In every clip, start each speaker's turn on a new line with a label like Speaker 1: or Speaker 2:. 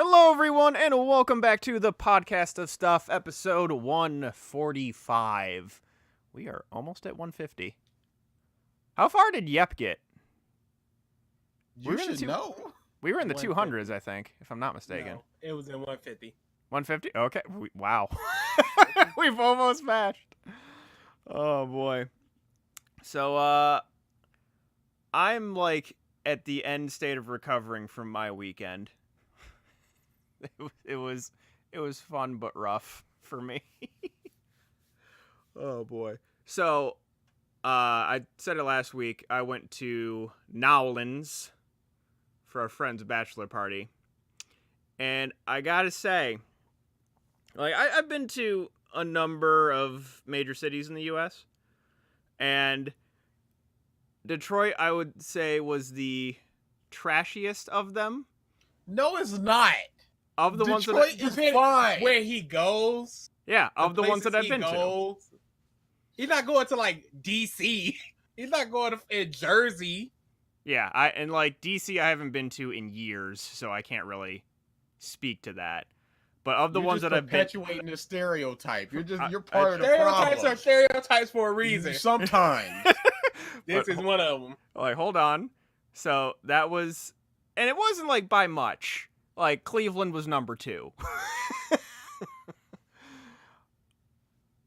Speaker 1: Hello, everyone, and welcome back to the Podcast of Stuff, episode 145. We are almost at 150. How far did Yep get?
Speaker 2: You should know.
Speaker 1: We were in the 200s, I think, if I'm not mistaken.
Speaker 3: No, it was in 150.
Speaker 1: 150? Okay. Wow. We've almost matched. Oh, boy. So, I'm, at the end state of recovering from my weekend. It was fun but rough for me. Oh boy. So, I said it last week. I went to Nowlands for a friend's bachelor party, and I gotta say, I've been to a number of major cities in the U.S., and Detroit, I would say, was the trashiest of them.
Speaker 3: No, it's not.
Speaker 1: Of the
Speaker 3: Detroit
Speaker 1: ones that
Speaker 3: is fine. Where he goes.
Speaker 1: Yeah, of the ones that I've been to.
Speaker 3: He's not going to DC. He's not going to Jersey.
Speaker 1: Yeah, DC I haven't been to in years, so I can't really speak to that. But of the ones that I've been
Speaker 2: perpetuating the stereotype. You're part of the
Speaker 3: stereotypes are stereotypes for a reason.
Speaker 2: Sometimes.
Speaker 3: This is one of them.
Speaker 1: Hold on. So that was, and it wasn't by much. Cleveland was number 2.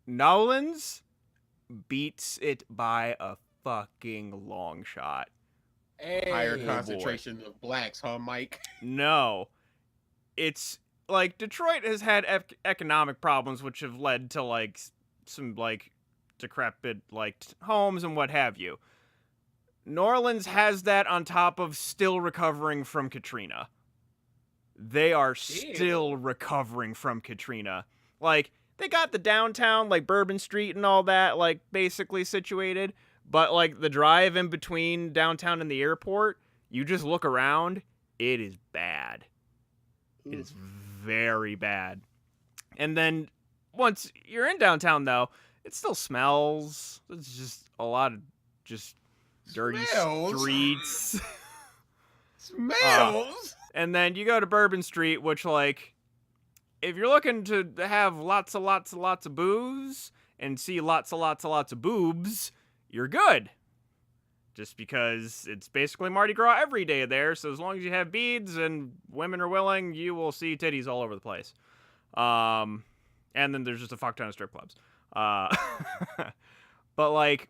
Speaker 1: Nowlands beats it by a fucking long shot.
Speaker 3: Hey,
Speaker 2: higher concentration of blacks, huh, Mike?
Speaker 1: No. It's, Detroit has had economic problems, which have led to, some, decrepit, homes and what have you. New Orleans has that on top of still recovering from Katrina. They are still recovering from Katrina. Like, they got the downtown, like Bourbon Street and all that, like, basically situated. But, like, the drive in between downtown and the airport, you just look around, it is bad. It is very bad. And then, once you're in downtown, though, it still smells. It's just a lot of just dirty streets.
Speaker 2: Smells?
Speaker 1: And then you go to Bourbon Street, which, like, if you're looking to have lots of booze and see lots of boobs, you're good. Just because it's basically Mardi Gras every day there, so as long as you have beads and women are willing, you will see titties all over the place. And then there's just a fuck ton of strip clubs. But, like,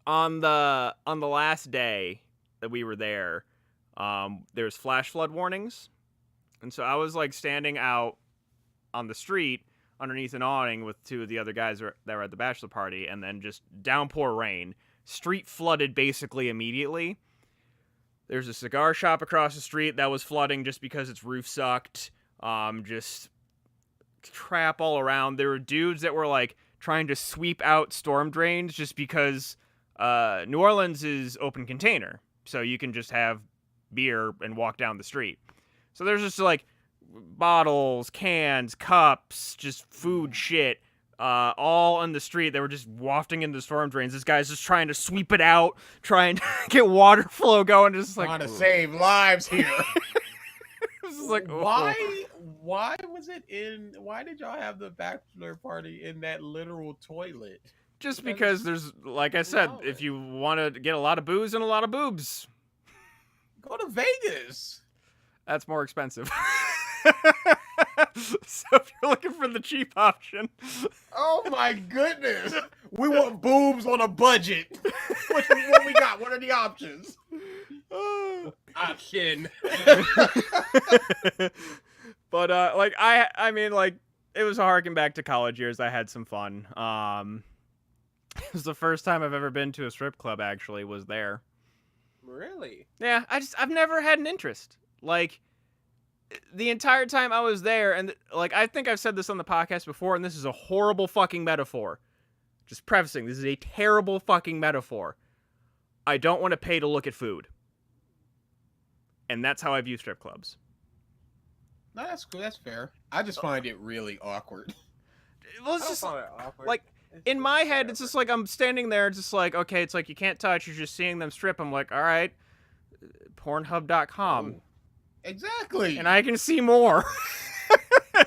Speaker 1: on the last day that we were there, there's flash flood warnings. And so I was, like, standing out on the street underneath an awning with two of the other guys that were at the bachelor party, and then just downpour rain. Street flooded basically immediately. There's a cigar shop across the street that was flooding just because its roof sucked. Just crap all around. There were dudes that were, like, trying to sweep out storm drains just because New Orleans is open container. So you can just have beer and walk down the street. So there's just, like, bottles, cans, cups, just food shit, all on the street. They were just wafting into the storm drains. This guy's just trying to sweep it out, trying to get water flow going. Just like,
Speaker 2: trying to save lives here.
Speaker 1: This is like,
Speaker 2: Why was it in? Why did y'all have the bachelor party in that literal toilet?
Speaker 1: Just because there's, like I said, if you want to get a lot of booze and a lot of boobs,
Speaker 2: go to Vegas.
Speaker 1: That's more expensive. So if you're looking for the cheap option.
Speaker 2: Oh my goodness. We want boobs on a budget. What we got? What are the options?
Speaker 3: Option.
Speaker 1: But like I mean, like, it was a harken back to college years. I had some fun. It was the first time I've ever been to a strip club, actually, was there.
Speaker 3: Really?
Speaker 1: Yeah, I've never had an interest. Like, the entire time I was there, and, like, I think I've said this on the podcast before, and this is a horrible fucking metaphor. Just prefacing, this is a terrible fucking metaphor. I don't want to pay to look at food. And that's how I view strip clubs.
Speaker 2: No, that's cool. That's fair. I just find it really awkward.
Speaker 1: Well, it's just, like, in my head, it's just like I'm standing there, it's just like, okay, it's like you can't touch, you're just seeing them strip. I'm like, all right, Pornhub.com.
Speaker 2: Oh, exactly.
Speaker 1: And I can see more.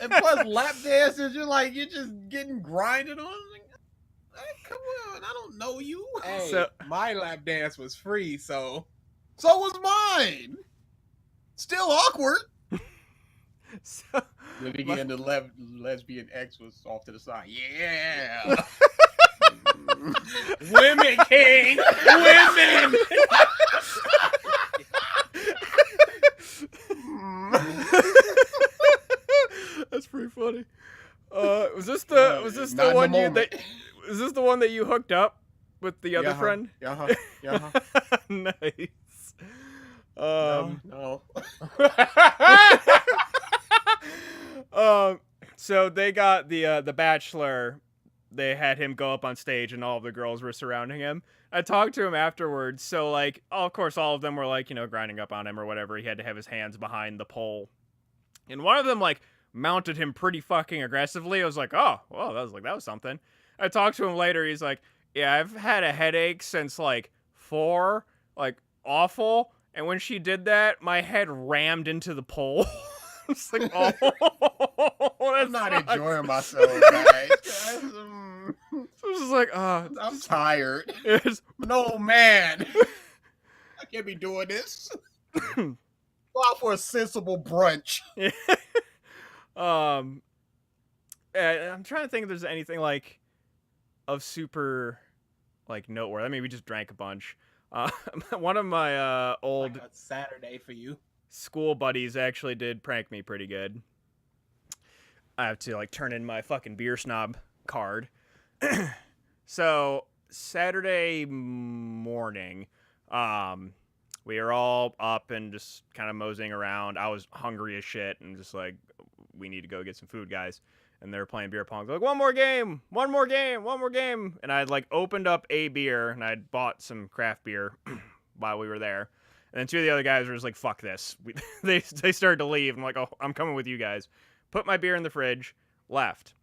Speaker 2: And plus lap dances, you're just getting grinded on. Like, hey, come on, I don't know you.
Speaker 3: Hey,
Speaker 1: So-
Speaker 3: my lap dance was free, so
Speaker 2: was mine. Still awkward.
Speaker 1: So,
Speaker 2: Then again, the lesbian ex was off to the side. Yeah.
Speaker 3: women king, women.
Speaker 1: that's pretty funny. Was this the one that you hooked up with the other friend?
Speaker 2: Yeah.
Speaker 1: Nice.
Speaker 2: No.
Speaker 1: So they got the Bachelor. They had him go up on stage, and all of the girls were surrounding him. I talked to him afterwards. So, like, of course, all of them were, like, grinding up on him or whatever. He had to have his hands behind the pole, and one of them, like, mounted him pretty fucking aggressively. I was like, oh, well, that was something. I talked to him later. He's like, yeah, I've had a headache since, like, 4, like, awful. And when she did that, my head rammed into the pole. It's like, oh,
Speaker 2: I'm not enjoying myself, guys.
Speaker 1: So it's just like,
Speaker 2: I'm tired.
Speaker 1: it's,
Speaker 2: No, man. I can't be doing this. Go out for a sensible brunch.
Speaker 1: I'm trying to think if there's anything, like, of super, like, noteworthy. I mean, we just drank a bunch. One of my old
Speaker 3: Like a Saturday for you.
Speaker 1: school buddies actually did prank me pretty good. I have to, like, turn in my fucking beer snob card. So Saturday morning, We were all up and just kind of moseying around. I was hungry as shit and just like, we need to go get some food, guys. And they were playing beer pong. They're like, one more game. And I had like opened up a beer and I'd bought some craft beer while we were there. And then two of the other guys were just like, fuck this. They started to leave. I'm like, oh, I'm coming with you guys. Put my beer in the fridge, left.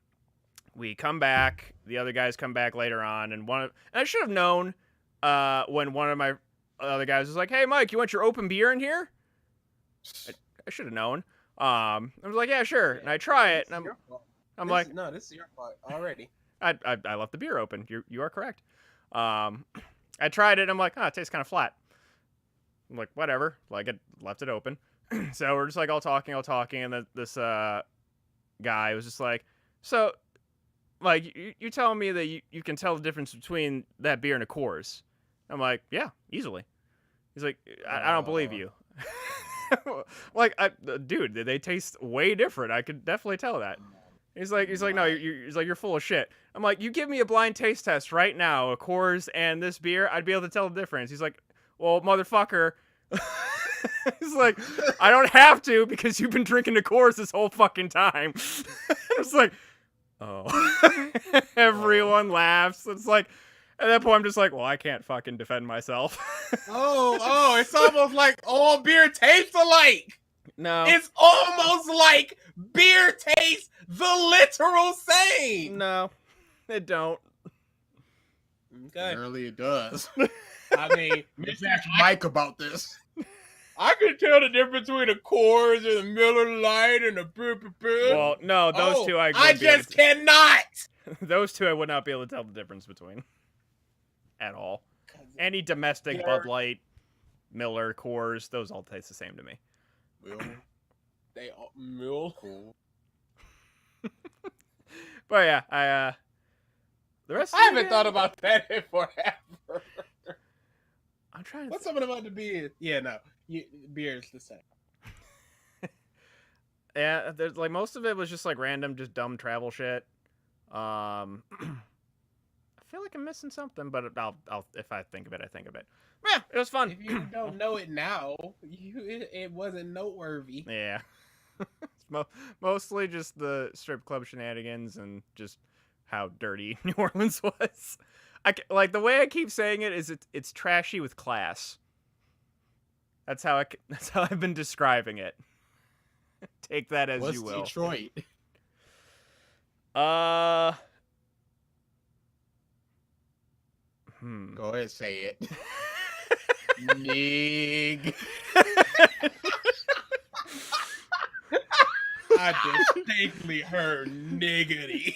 Speaker 1: We come back. The other guys come back later on. And I should have known when one of my other guys was like, hey, Mike, you want your open beer in here? I should have known. I was like, yeah, sure. And I try it. And I'm like,
Speaker 3: no, this is your fault already.
Speaker 1: I left the beer open. You are correct. I tried it. And I'm like, oh, it tastes kind of flat. I'm like, whatever. Like, I left it open. So we're just like all talking. And then this guy was just like, so, like, you telling me that you can tell the difference between that beer and a Coors? I'm like, yeah, easily. He's like, I don't believe you. Like, dude, they taste way different. I could definitely tell that. He's like, no, you're full of shit. I'm like, you give me a blind taste test right now, a Coors and this beer, I'd be able to tell the difference. He's like, well, motherfucker. He's like, I don't have to because you've been drinking the Coors this whole fucking time. It's like, oh. Everyone laughs. It's like, at that point, I'm just like, well, I can't fucking defend myself.
Speaker 3: Oh, it's almost like all beer tastes alike.
Speaker 1: No.
Speaker 3: It's almost like beer tastes the literal same.
Speaker 1: No, it don't.
Speaker 3: Okay.
Speaker 2: Apparently it does.
Speaker 3: I mean,
Speaker 2: Let's ask Mike about this.
Speaker 3: I can tell the difference between a Coors and a Miller Lite and a
Speaker 1: Well, no, those two I
Speaker 3: just cannot.
Speaker 1: Those two I would not be able to tell the difference between. At all. Any domestic Bud Light, Miller, Coors, those all taste the same to me.
Speaker 3: They all Mill.
Speaker 1: But yeah, the rest.
Speaker 3: I haven't thought about that in forever.
Speaker 1: I'm trying to.
Speaker 3: What's something about the beer? Yeah, no, beer is the same.
Speaker 1: Yeah, there's like most of it was just like random, just dumb travel shit. I feel like I'm missing something, but I'll if I think of it, I think of it. Yeah, it was fun.
Speaker 3: If you don't know it now, it wasn't noteworthy.
Speaker 1: Yeah. It's mostly just the strip club shenanigans and just how dirty New Orleans was. Like the way I keep saying it is it's trashy with class. That's how I've been describing it. Take that as you will.
Speaker 2: What's Detroit? Go ahead, say it. Nig.
Speaker 3: I distinctly heard niggity.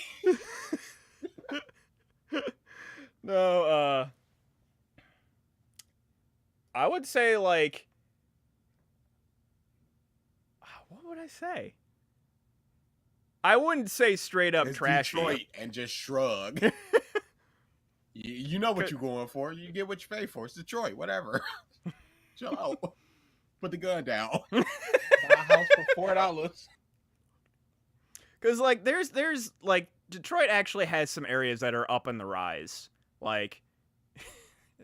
Speaker 1: No, I would say like, what would I say? I wouldn't say straight up
Speaker 2: It's
Speaker 1: trashy.
Speaker 2: Detroit and just shrug. You know what you're going for. You get what you pay for. It's Detroit, whatever. Chill out. Put the gun down.
Speaker 3: Buy a house for $4.
Speaker 1: Because like there's like Detroit actually has some areas that are up in the rise. Like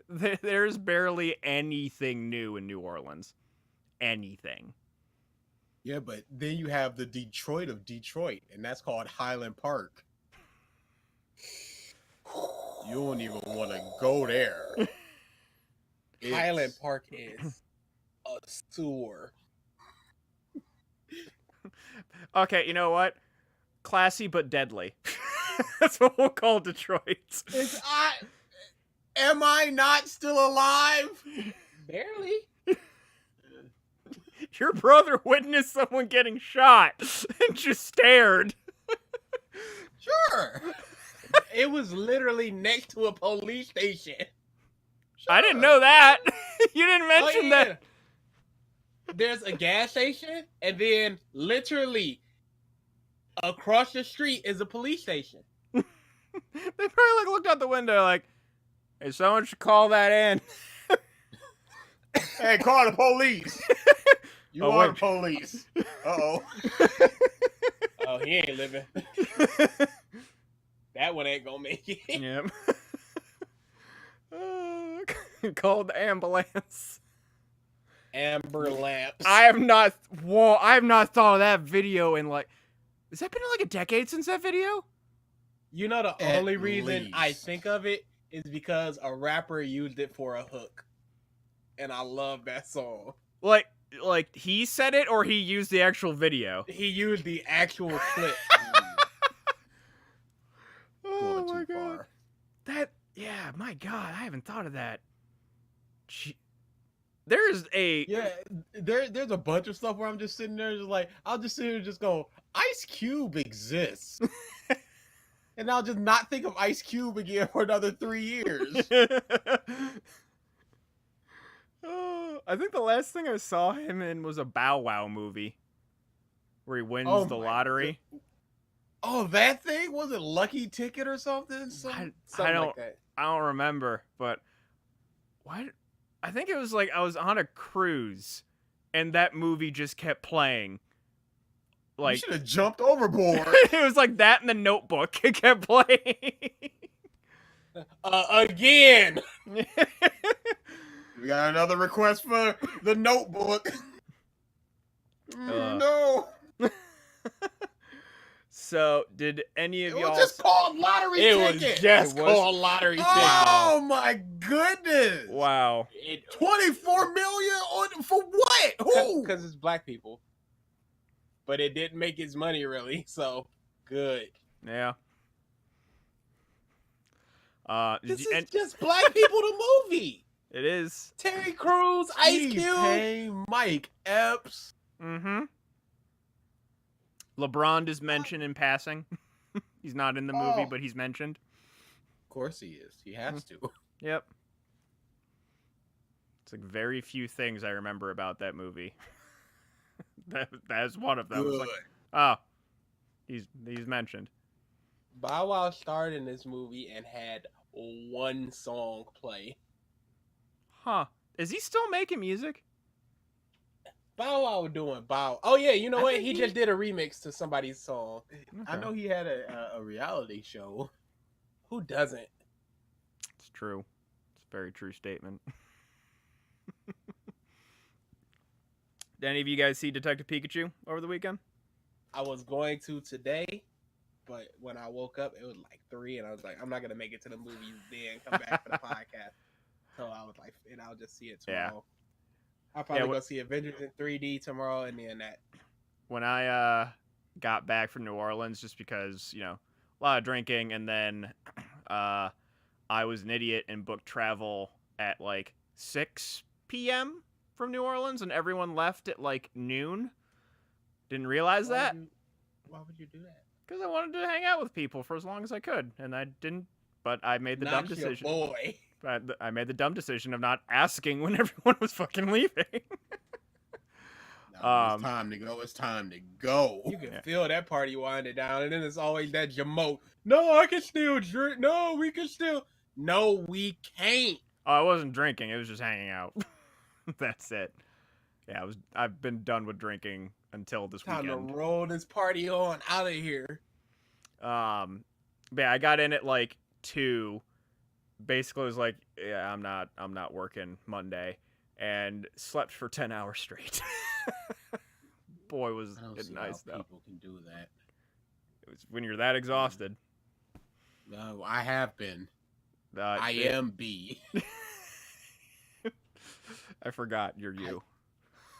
Speaker 1: there's barely anything new in New Orleans. Anything.
Speaker 2: Yeah, but then you have the Detroit of Detroit, and that's called Highland Park. You don't even want to go there.
Speaker 3: Highland Park is a sewer.
Speaker 1: Okay, you know what? Classy but deadly. That's what we'll call Detroit.
Speaker 2: Am I not still alive?
Speaker 3: Barely.
Speaker 1: Your brother witnessed someone getting shot and just stared.
Speaker 2: Sure.
Speaker 3: It was literally next to a police station.
Speaker 2: Sure.
Speaker 1: I didn't know that. You didn't mention that.
Speaker 3: There's a gas station, and then literally across the street is a police station.
Speaker 1: They probably like looked out the window like, hey, someone should call that in.
Speaker 2: Hey, call the police. You are the police. Uh-oh.
Speaker 3: Oh, he ain't living. That one ain't gonna make it.
Speaker 1: Yep. called Ambulance.
Speaker 3: Amber lamps.
Speaker 1: I have not thought of that video in like, has that been like a decade since that video?
Speaker 3: You know, the
Speaker 2: At
Speaker 3: only reason I
Speaker 2: least.
Speaker 3: think of it is because a rapper used it for a hook. And I love that song.
Speaker 1: Like he said it or he used the actual video?
Speaker 3: He used the actual clip.
Speaker 1: Oh
Speaker 2: Going
Speaker 1: my
Speaker 2: too
Speaker 1: god.
Speaker 2: far.
Speaker 1: That, yeah, my god, I haven't thought of that. There's a
Speaker 3: Yeah, there's a bunch of stuff where I'm just sitting there just like, I'll just sit here and just go, Ice Cube exists. And I'll just not think of Ice Cube again for another 3 years.
Speaker 1: Oh, I think the last thing I saw him in was a Bow Wow movie where he wins
Speaker 3: Oh
Speaker 1: the
Speaker 3: my
Speaker 1: lottery.
Speaker 3: Oh, that thing? Was it Lucky Ticket or something?
Speaker 1: I
Speaker 3: Something
Speaker 1: don't
Speaker 3: like that.
Speaker 1: I don't remember, but why? I think it was like I was on a cruise, and that movie just kept playing.
Speaker 2: You
Speaker 1: Like
Speaker 2: should have jumped overboard.
Speaker 1: it was like that in The Notebook. It kept playing.
Speaker 3: Again.
Speaker 2: We got another request for the Notebook. No.
Speaker 1: So, did any of
Speaker 2: It
Speaker 1: y'all?
Speaker 2: was just called Lottery
Speaker 3: It was
Speaker 2: Ticket.
Speaker 3: just
Speaker 1: It was?
Speaker 3: called Lottery Ticket.
Speaker 2: Oh my goodness.
Speaker 1: Wow.
Speaker 2: 24 million on for what? Who?
Speaker 3: Because it's black people. But it didn't make its money really, so good.
Speaker 1: Yeah.
Speaker 3: This is just black people the movie.
Speaker 1: It is.
Speaker 3: Terry Crews, Ice Cube.
Speaker 2: T-Pain, Mike Epps.
Speaker 1: Mm-hmm. LeBron is mentioned in passing. He's not in the movie,
Speaker 2: Oh.
Speaker 1: but he's mentioned.
Speaker 2: Of course he is. He has to.
Speaker 1: Yep. It's like very few things I remember about that movie. That's one of them. It's
Speaker 2: Good.
Speaker 1: like, oh, he's mentioned.
Speaker 3: Bow Wow starred in this movie and had one song play.
Speaker 1: Huh. Is he still making music?
Speaker 3: Bow Wow doing Bow. Oh yeah, you know
Speaker 2: I
Speaker 3: what?
Speaker 2: think
Speaker 3: He
Speaker 2: he-
Speaker 3: just did a remix to somebody's song.
Speaker 2: I know he had a reality show.
Speaker 3: Who doesn't?
Speaker 1: It's true. It's a very true statement. Did any of you guys see Detective Pikachu over the weekend?
Speaker 3: I was going to today, but when I woke up, it was like 3, and I was like, I'm not gonna make it to the movies then come back for the podcast. So I was like, and I'll just see it
Speaker 1: Yeah.
Speaker 3: tomorrow. I'll probably
Speaker 1: Yeah,
Speaker 3: go see Avengers in 3D tomorrow, and then that.
Speaker 1: When I got back from New Orleans, just because, you know, a lot of drinking, and then I was an idiot and booked travel at like 6 p.m. from New Orleans, and everyone left at like noon. Didn't realize that
Speaker 3: Why would you do that?
Speaker 1: because I wanted to hang out with people for as long as I could, and I didn't. But I made the dumb
Speaker 3: Not your
Speaker 1: decision.
Speaker 3: boy.
Speaker 1: I made the dumb decision of not asking when everyone was fucking leaving.
Speaker 2: No, it's time to go. It's time to go.
Speaker 3: You can
Speaker 1: Yeah.
Speaker 3: feel that party winding down, and then it's always that Jamoke. No, I can still drink. No, we can still. No, we can't.
Speaker 1: Oh, I wasn't drinking. It was just hanging out. That's it. Yeah, I've been done with drinking until this
Speaker 3: Time
Speaker 1: weekend.
Speaker 3: to roll this party on out of here.
Speaker 1: But yeah, I got in at like 2. Basically, was like, yeah, I'm not working Monday, and slept for 10 hours straight. Boy, was
Speaker 2: I don't
Speaker 1: it
Speaker 2: see
Speaker 1: nice
Speaker 2: how
Speaker 1: though.
Speaker 2: people can do that.
Speaker 1: It was when you're that exhausted.
Speaker 2: No, I have been. I
Speaker 1: it-
Speaker 2: am B.
Speaker 1: I forgot you're you.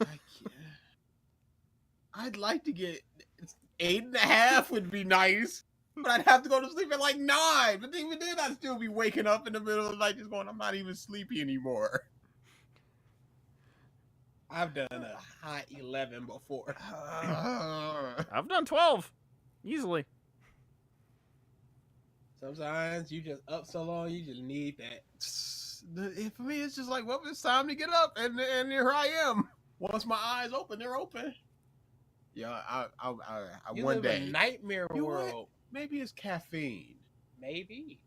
Speaker 2: I can't. I'd like to get 8.5 would be nice, but I'd have to go to sleep at like 9. But even then, I'd still be waking up in the middle of the night, just going, "I'm not even sleepy anymore."
Speaker 3: I've done a hot 11 before.
Speaker 1: I've done 12 easily.
Speaker 3: Sometimes you just up so long, you just need that.
Speaker 2: For me, it's just like, well, it's time to get up, and here I am. Once my eyes open, they're open. Yeah, I
Speaker 3: You
Speaker 2: one
Speaker 3: live
Speaker 2: day.
Speaker 3: a nightmare
Speaker 2: You know what?
Speaker 3: world.
Speaker 2: Maybe it's caffeine.
Speaker 3: Maybe.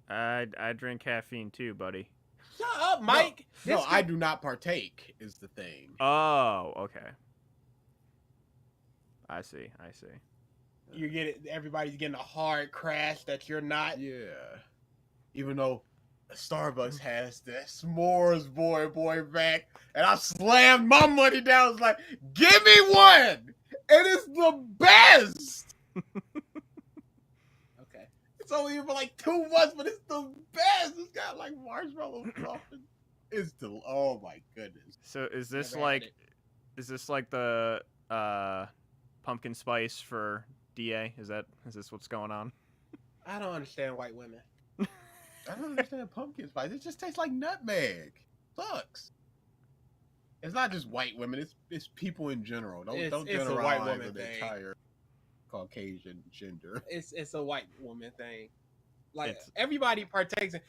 Speaker 1: I drink caffeine too, buddy.
Speaker 3: Shut up, Mike.
Speaker 2: No,
Speaker 3: This
Speaker 2: I
Speaker 3: could-
Speaker 2: do not partake. Is the thing.
Speaker 1: Oh, okay. I see.
Speaker 3: You get it. Everybody's getting a hard crash that you're not.
Speaker 2: Yeah. Even though
Speaker 3: Starbucks has that s'mores boy back, and I slammed my money down. I was like, "Give me one!" And it's the best. Okay, it's only for like 2 months, but it's the best. It's got like marshmallow muffins. It's oh my goodness.
Speaker 1: So is this
Speaker 3: Never had
Speaker 1: like,
Speaker 3: it.
Speaker 1: is this like the pumpkin spice for DA? Is this what's going on?
Speaker 3: I don't understand white women. I don't understand pumpkin spice. It just tastes like nutmeg. Sucks. It's not just white women. It's people in general. Don't
Speaker 2: It's a
Speaker 3: generalize
Speaker 2: white woman
Speaker 3: an
Speaker 2: thing.
Speaker 3: entire Caucasian gender.
Speaker 2: It's a white woman thing. Like
Speaker 1: It's-
Speaker 2: everybody partakes in.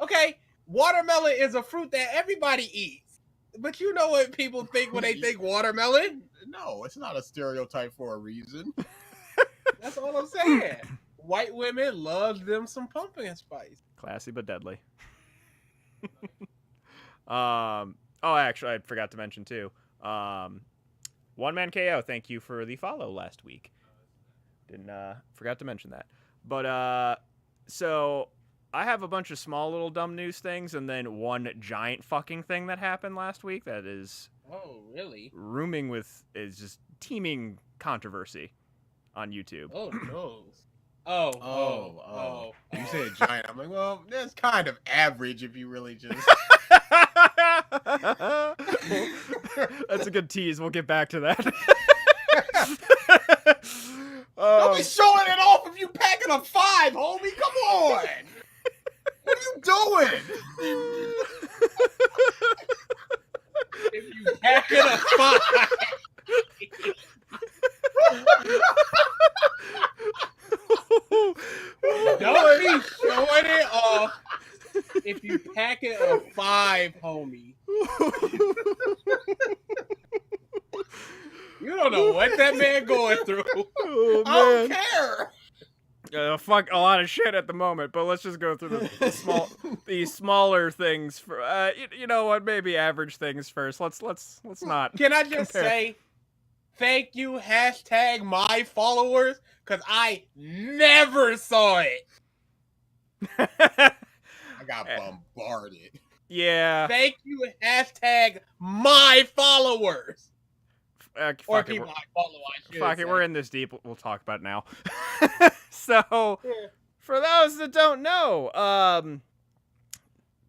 Speaker 2: Okay. Watermelon is a fruit that everybody eats. But you know what people think when they think watermelon?
Speaker 3: No, it's not a stereotype for a reason.
Speaker 2: That's all I'm saying. White women love them some pumpkin spice.
Speaker 1: Classy but deadly. Oh, actually, I forgot to mention too. One Man KO, thank you for the follow last week. Forgot to mention that. But so I have a bunch of small little dumb news things, and then one giant fucking thing that happened last week that is
Speaker 2: Oh, really?
Speaker 1: is just teeming controversy on YouTube.
Speaker 2: Oh no. Oh.
Speaker 3: You said giant. I'm like, well, that's kind of average if you really just.
Speaker 1: That's a good tease. We'll get back to that.
Speaker 3: Don't be showing it off if you packing a 5, homie. Come on. What are you doing?
Speaker 2: If you pack it a 5. Don't be showing it off if you pack it a 5, homie. You don't know what that man going through.
Speaker 1: Oh,
Speaker 3: I don't
Speaker 1: man.
Speaker 3: care.
Speaker 1: Fuck a lot of shit at the moment, but let's just go through the smaller things for you know what, maybe average things first. Let's not.
Speaker 2: Can I just
Speaker 1: compare.
Speaker 2: say thank you, #my followers, because I never saw it.
Speaker 3: I got bombarded.
Speaker 1: Yeah.
Speaker 2: Thank you, #my followers. Or
Speaker 1: Fuck it,
Speaker 2: people I follow, I should
Speaker 1: fuck it,
Speaker 2: say.
Speaker 1: we're in this deep. We'll talk about it now. So, for those that don't know,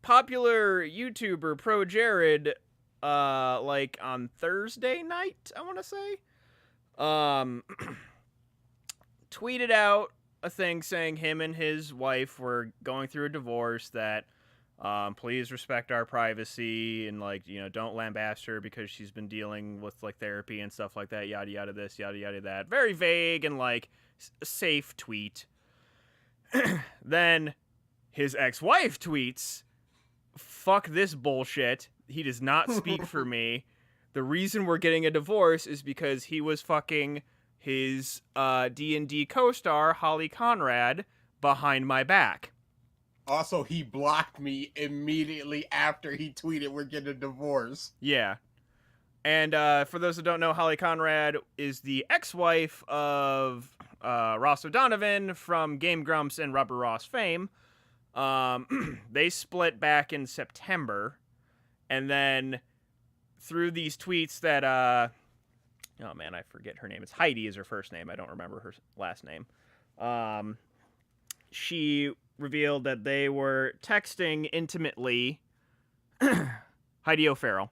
Speaker 1: popular YouTuber Pro Jared, like on Thursday night, I want to say, tweeted out a thing saying him and his wife were going through a divorce, that please respect our privacy, and like, you know, don't lambaste her because she's been dealing with like therapy and stuff like that, yada yada this, yada yada that. Very vague and like safe tweet. Then his ex-wife tweets, "Fuck this bullshit. He does not speak for me. The reason we're getting a divorce is because he was fucking his D&D co-star Holly Conrad behind my back."
Speaker 3: Also, he blocked me immediately after he tweeted, "We're getting a divorce."
Speaker 1: Yeah. And for those that don't know, Holly Conrad is the ex-wife of Ross O'Donovan from Game Grumps and Rubber Ross fame. They split back in September. And then through these tweets that... oh, man, I forget her name. It's Heidi is her first name. I don't remember her last name. She revealed that they were texting intimately, Heidi O'Farrell,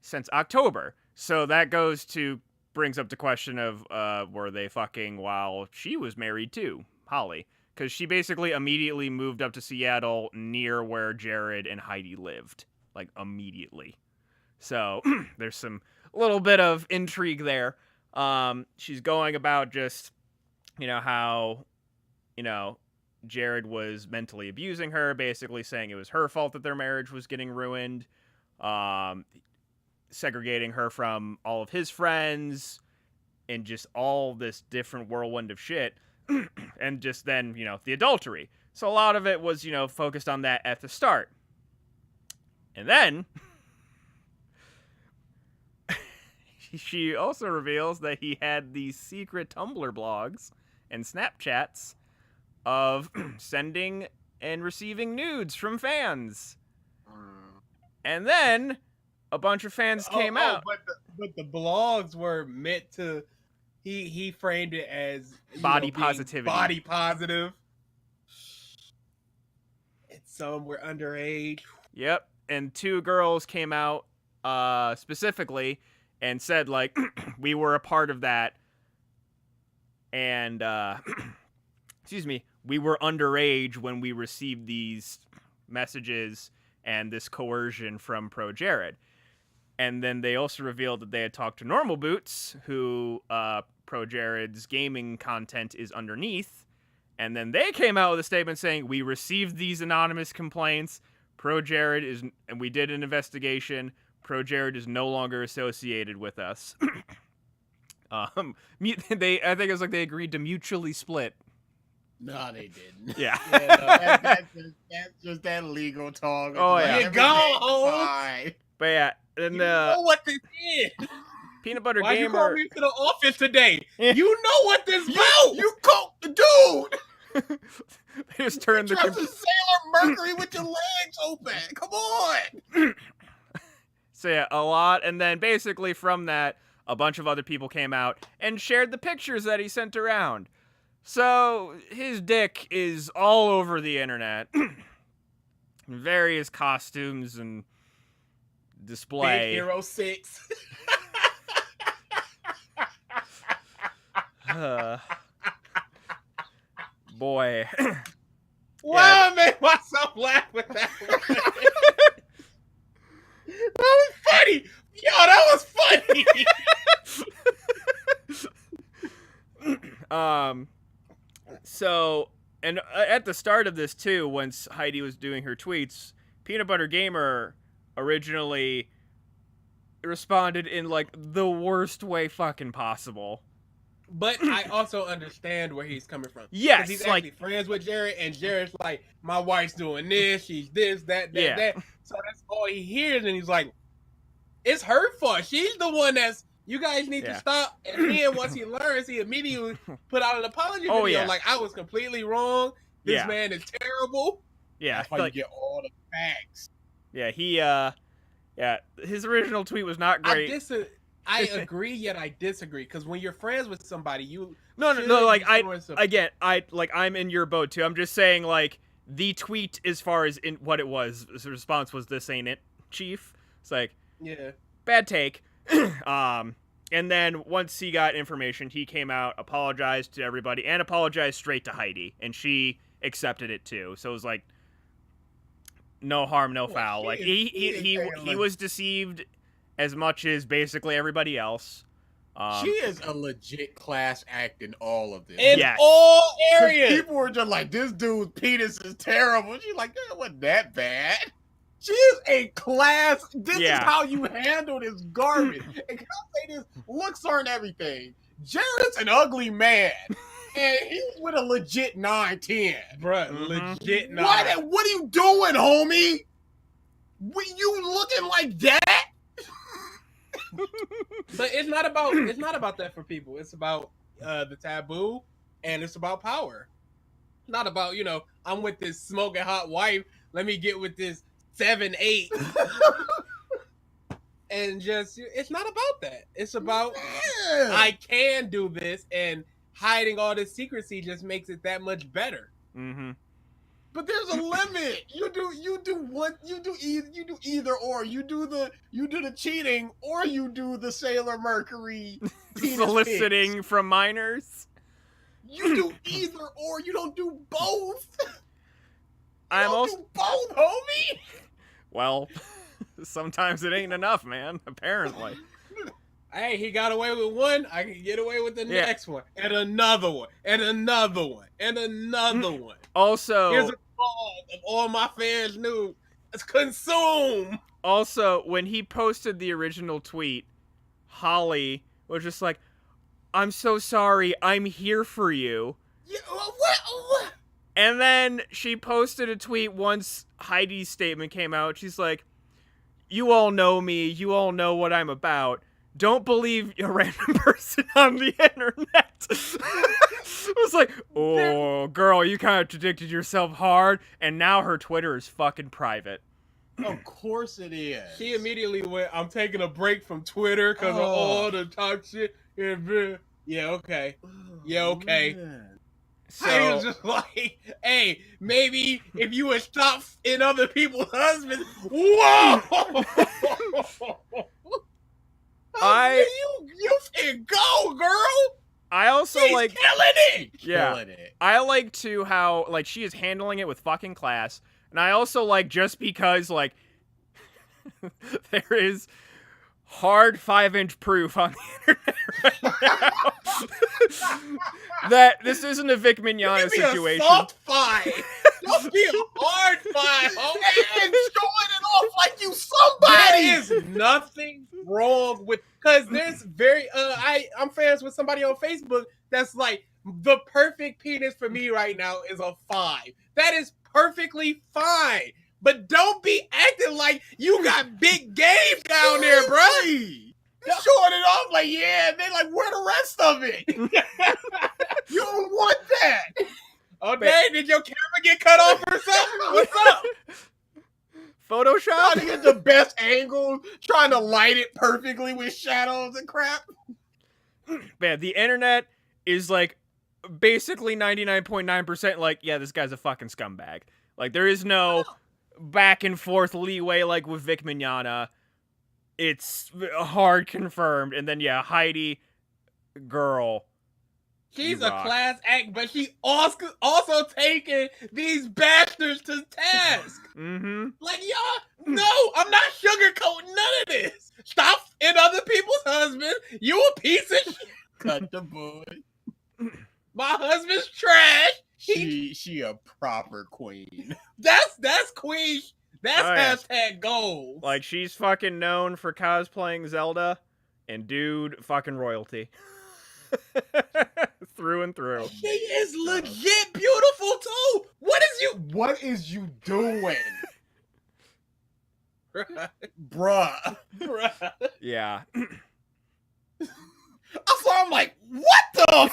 Speaker 1: since October. So that brings up the question of, were they fucking while she was married too, Holly? Because she basically immediately moved up to Seattle near where Jared and Heidi lived. Like, immediately. So, there's some little bit of intrigue there. She's going about just, you know, how, you know, Jared was mentally abusing her, basically saying it was her fault that their marriage was getting ruined, segregating her from all of his friends, and just all this different whirlwind of shit. And just then, you know, the adultery. So a lot of it was, you know, focused on that at the start. And then she also reveals that he had these secret Tumblr blogs and Snapchats of sending and receiving nudes from fans. And then a bunch of fans came out.
Speaker 3: But the blogs were meant to. He framed it as
Speaker 1: Body
Speaker 3: being
Speaker 1: positivity.
Speaker 3: Body positive. And some were underage.
Speaker 1: Yep. And 2 girls came out specifically and said, like, we were a part of that. And, excuse me, we were underage when we received these messages and this coercion from Pro Jared. And then they also revealed that they had talked to Normal Boots, who Pro Jared's gaming content is underneath. And then they came out with a statement saying, we received these anonymous complaints. Pro Jared is, and we did an investigation. Pro Jared is no longer associated with us. I think it was like they agreed to mutually split.
Speaker 2: No, they didn't.
Speaker 1: Yeah.
Speaker 2: That's just that legal talk.
Speaker 1: Oh, yeah.
Speaker 3: You go.
Speaker 1: But yeah, and
Speaker 3: You know what this is.
Speaker 1: Peanut Butter
Speaker 3: Why you call
Speaker 1: Gamer.
Speaker 3: me to the office today?
Speaker 1: Yeah.
Speaker 3: You know what this about.
Speaker 2: You coke the dude.
Speaker 1: They just turned the
Speaker 2: Dressed as Sailor Mercury with your legs open. Come on.
Speaker 1: So yeah, a lot, and then basically from that, a bunch of other people came out and shared the pictures that he sent around. So his dick is all over the internet, various costumes and display.
Speaker 3: Big Hero 6.
Speaker 1: Boy.
Speaker 3: Wow, I made myself laugh with that one. That was funny. Yo, that was funny.
Speaker 1: So, and at the start of this too, once Heidi was doing her tweets, Peanut Butter Gamer originally responded in like the worst way fucking possible.
Speaker 3: But I also understand where he's coming from.
Speaker 1: Yes,
Speaker 3: 'Cause he's
Speaker 1: like-
Speaker 3: actually friends with Jared, and Jared's like, my wife's doing this, she's this, that. So that's all he hears, and he's like, it's her fault. She's the one that's, you guys need to stop. And then once he learns, he immediately put out an apology video.
Speaker 1: Yeah.
Speaker 3: Like, I was completely wrong. This
Speaker 1: Yeah.
Speaker 3: man is terrible.
Speaker 1: Yeah,
Speaker 2: That's why
Speaker 1: like,
Speaker 2: you get all the facts.
Speaker 1: yeah, his original tweet was not great.
Speaker 3: I agree, yet I disagree. Because when you're friends with somebody, you
Speaker 1: No,
Speaker 3: should
Speaker 1: like
Speaker 3: be showing some-
Speaker 1: I'm in your boat too. I'm just saying, like, the tweet as far as in what it was, the response was, "This ain't it, Chief." It's like,
Speaker 3: yeah.
Speaker 1: bad take. And then once he got information, he came out, apologized to everybody, and apologized straight to Heidi, and she accepted it too. So it was like, no harm, no foul. Like he was deceived as much as basically everybody else.
Speaker 2: She is a legit class act in all of this.
Speaker 3: In
Speaker 1: Yes.
Speaker 3: all
Speaker 2: 'Cause
Speaker 3: areas.
Speaker 2: people were just like, this dude's penis is terrible. She's like, that wasn't that bad. She is a class. This is how you handle this garbage. And can I say this? Looks aren't everything. Jared's an ugly man. And he's with a legit 9-10.
Speaker 3: Bruh, legit not.
Speaker 2: What are you doing, homie? You looking like that?
Speaker 3: But it's not about that for people. It's about the taboo, and it's about power. Not about, I'm with this smoking hot wife. Let me get with this 7-8. And just, it's not about that. It's about I can do this, and hiding all this secrecy just makes it that much better.
Speaker 1: Mm-hmm.
Speaker 2: But there's a limit. You do either or. You do the cheating, or you do the Sailor Mercury penis
Speaker 1: soliciting
Speaker 2: pics.
Speaker 1: from minors.
Speaker 2: You do either or. You don't do both.
Speaker 1: I'm also
Speaker 2: do both, homie.
Speaker 1: well. Sometimes it ain't enough, man. Apparently.
Speaker 3: Hey, he got away with one. I can get away with the next one, and another one, and another one, and another one.
Speaker 1: Also,
Speaker 3: here's a call of all my fans knew. Let's consume.
Speaker 1: Also, when he posted the original tweet, Holly was just like, "I'm so sorry. I'm here for you."
Speaker 2: Yeah, what?
Speaker 1: And then she posted a tweet once Heidi's statement came out. She's like, "You all know me. You all know what I'm about. don't believe a random person on the internet. It was like, oh, girl, you contradicted yourself hard, and now her Twitter is fucking private.
Speaker 2: Of course it is.
Speaker 3: She immediately went, I'm taking a break from Twitter because of all the talk shit. Yeah, okay. Yeah, okay.
Speaker 2: Man.
Speaker 1: So,
Speaker 3: I was just like, hey, maybe if you would stop in other people's husbands. Whoa! You can go, girl.
Speaker 1: I also
Speaker 3: She's
Speaker 1: like
Speaker 3: killing it.
Speaker 1: Yeah,
Speaker 2: Killing it.
Speaker 1: I like to how like she is handling it with fucking class, and I also like just because like there is hard 5-inch proof on the internet right now that this isn't a Vic Mignogna situation.
Speaker 3: A soft 5. Don't be a hard 5. Okay?
Speaker 2: And showing it off like you somebody.
Speaker 3: There is nothing wrong with, because there's very I'm friends with somebody on Facebook that's like, the perfect penis for me right now is a 5. That is perfectly fine. But don't be acting like you got big games down there, bro.
Speaker 2: You're showing it off like, yeah, and they like, where the rest of it? You don't want that.
Speaker 3: Okay, did your camera get cut off or something? What's up?
Speaker 1: Photoshop?
Speaker 2: Trying to get the best angles, trying to light it perfectly with shadows and crap.
Speaker 1: Man, the internet is like basically 99.9% like, yeah, this guy's a fucking scumbag. Like, there is no back and forth leeway like with Vic Mignogna. It's hard confirmed. And then, yeah, Heidi, girl.
Speaker 3: She's
Speaker 1: You
Speaker 3: a
Speaker 1: rock.
Speaker 3: class act, but she also taking these bastards to task.
Speaker 1: Mm-hmm.
Speaker 3: Like, y'all, no, I'm not sugarcoating none of this. Stop in other people's husbands. You a piece of shit.
Speaker 2: Cut the boy.
Speaker 3: My husband's trash.
Speaker 2: She a proper queen.
Speaker 3: That's queen. That's
Speaker 1: Oh, yeah.
Speaker 3: hashtag goals.
Speaker 1: Like, she's fucking known for cosplaying Zelda, and dude, fucking royalty. Through and through.
Speaker 3: She is legit beautiful too.
Speaker 2: What is you doing? Bruh.
Speaker 1: Yeah.
Speaker 2: So I'm like, what the?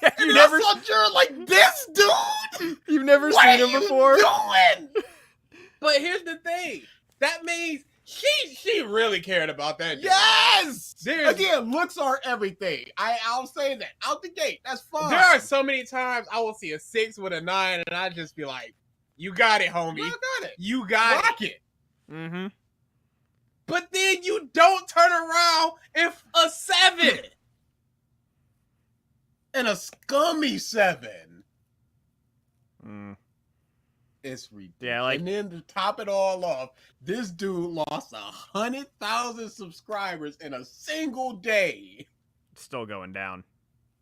Speaker 1: You
Speaker 2: And
Speaker 1: never,
Speaker 2: I saw Jared like, this dude?
Speaker 1: you've never
Speaker 2: What
Speaker 1: seen
Speaker 2: are
Speaker 1: him
Speaker 2: you
Speaker 1: before?
Speaker 2: doing?
Speaker 3: But here's the thing. That means she really cared about that. dude.
Speaker 2: Yes!
Speaker 3: There's-
Speaker 2: Again, looks are everything. I'll say that. Out the gate. That's fine.
Speaker 3: There are so many times I will see a 6 with a 9 and I just be like, you got it, homie.
Speaker 2: You got it.
Speaker 3: You got it.
Speaker 2: Rock it.
Speaker 1: Mm-hmm.
Speaker 3: But then you don't turn around if a 7.
Speaker 2: And a scummy 7.
Speaker 1: Mm.
Speaker 2: It's ridiculous.
Speaker 1: Yeah, like-
Speaker 2: and then to top it all off, this dude lost 100,000 subscribers in a single day.
Speaker 1: Still going down.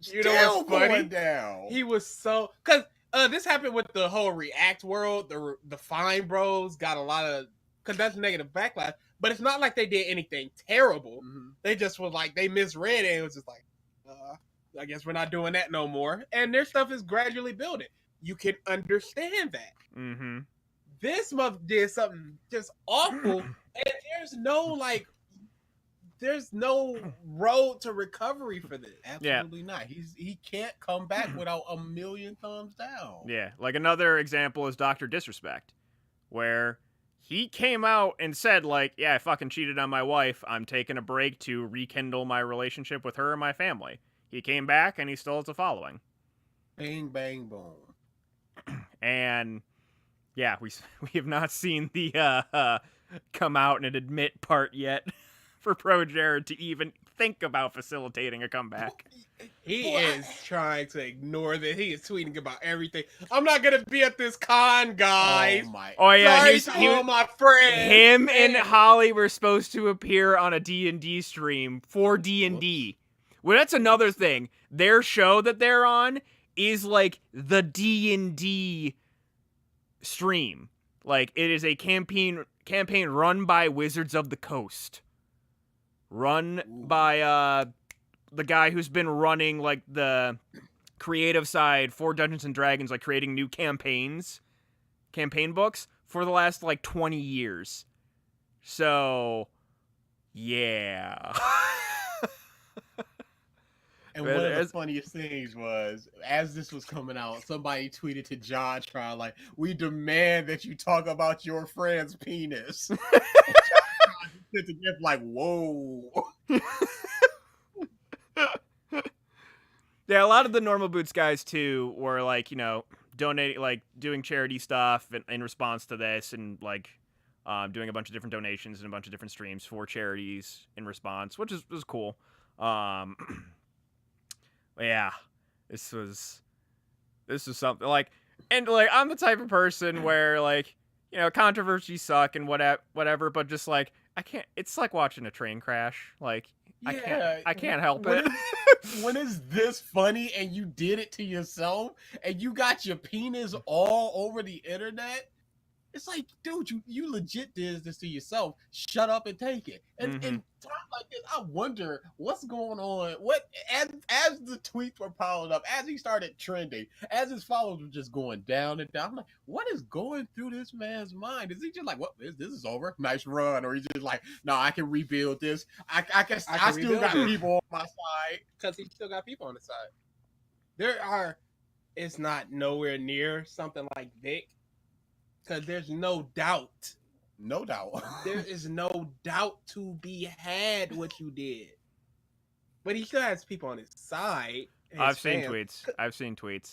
Speaker 3: You know
Speaker 2: Still
Speaker 3: what's funny?
Speaker 2: going down.
Speaker 3: He was so, because this happened with the whole React world. The Fine Bros got a lot of, because that's negative backlash. But it's not like they did anything terrible.
Speaker 2: Mhm.
Speaker 3: They just was like, they misread it and it was just like, I guess we're not doing that no more. And their stuff is gradually building. You can understand that.
Speaker 1: Mm-hmm.
Speaker 3: This mother did something just awful, and there's no road to recovery for this.
Speaker 2: Absolutely not. He can't come back without a million thumbs down.
Speaker 1: Yeah, like another example is Dr. Disrespect, where he came out and said, like, yeah, I fucking cheated on my wife. I'm taking a break to rekindle my relationship with her and my family. He came back and he still has a following.
Speaker 2: Bang, bang, boom.
Speaker 1: And yeah, we have not seen the come out and admit part yet for Pro Jared to even think about facilitating a comeback.
Speaker 3: He is trying to ignore that. He is tweeting about everything. I'm not gonna be at this con, guys.
Speaker 2: Oh my.
Speaker 1: Oh yeah,
Speaker 3: Sorry
Speaker 1: he's,
Speaker 3: to all my friends.
Speaker 1: him and
Speaker 3: Man.
Speaker 1: Holly were supposed to appear on a D&D stream for D&D. Well, that's another thing. Their show that they're on is like the D&D stream. Like, it is a campaign run by Wizards of the Coast. Run by the guy who's been running like the creative side for Dungeons and Dragons, like creating new campaign books for the last like 20 years. So Yeah.
Speaker 2: And
Speaker 1: Man,
Speaker 2: one of the funniest things was, as this was coming out, somebody tweeted to John Tron, like, "We demand that you talk about your friend's penis." And John Tron just sits again like, "Whoa."
Speaker 1: Yeah, a lot of the Normal Boots guys too were like, donating, like doing charity stuff in response to this, and like doing a bunch of different donations and a bunch of different streams for charities in response, which was cool. But yeah, this was something like, and like I'm the type of person where like controversies suck and whatever, but just like I can't. It's like watching a train crash. Like I can't help it.
Speaker 2: When is this funny and you did it to yourself and you got your penis all over the internet? It's like, dude, you legit did this to yourself. Shut up and take it. And and time like this, I wonder what's going on. What as the tweets were piling up, as he started trending, as his followers were just going down and down. I'm like, what is going through this man's mind? Is he just like, what? This is over, nice run, or he's just like, no, I can rebuild this. I still got people on my side,
Speaker 3: because he still got people on the side. It's not nowhere near something like Vic. Because there's no doubt.
Speaker 2: No doubt.
Speaker 3: There is no doubt to be had what you did. But he still has people on his side.
Speaker 1: I've seen tweets.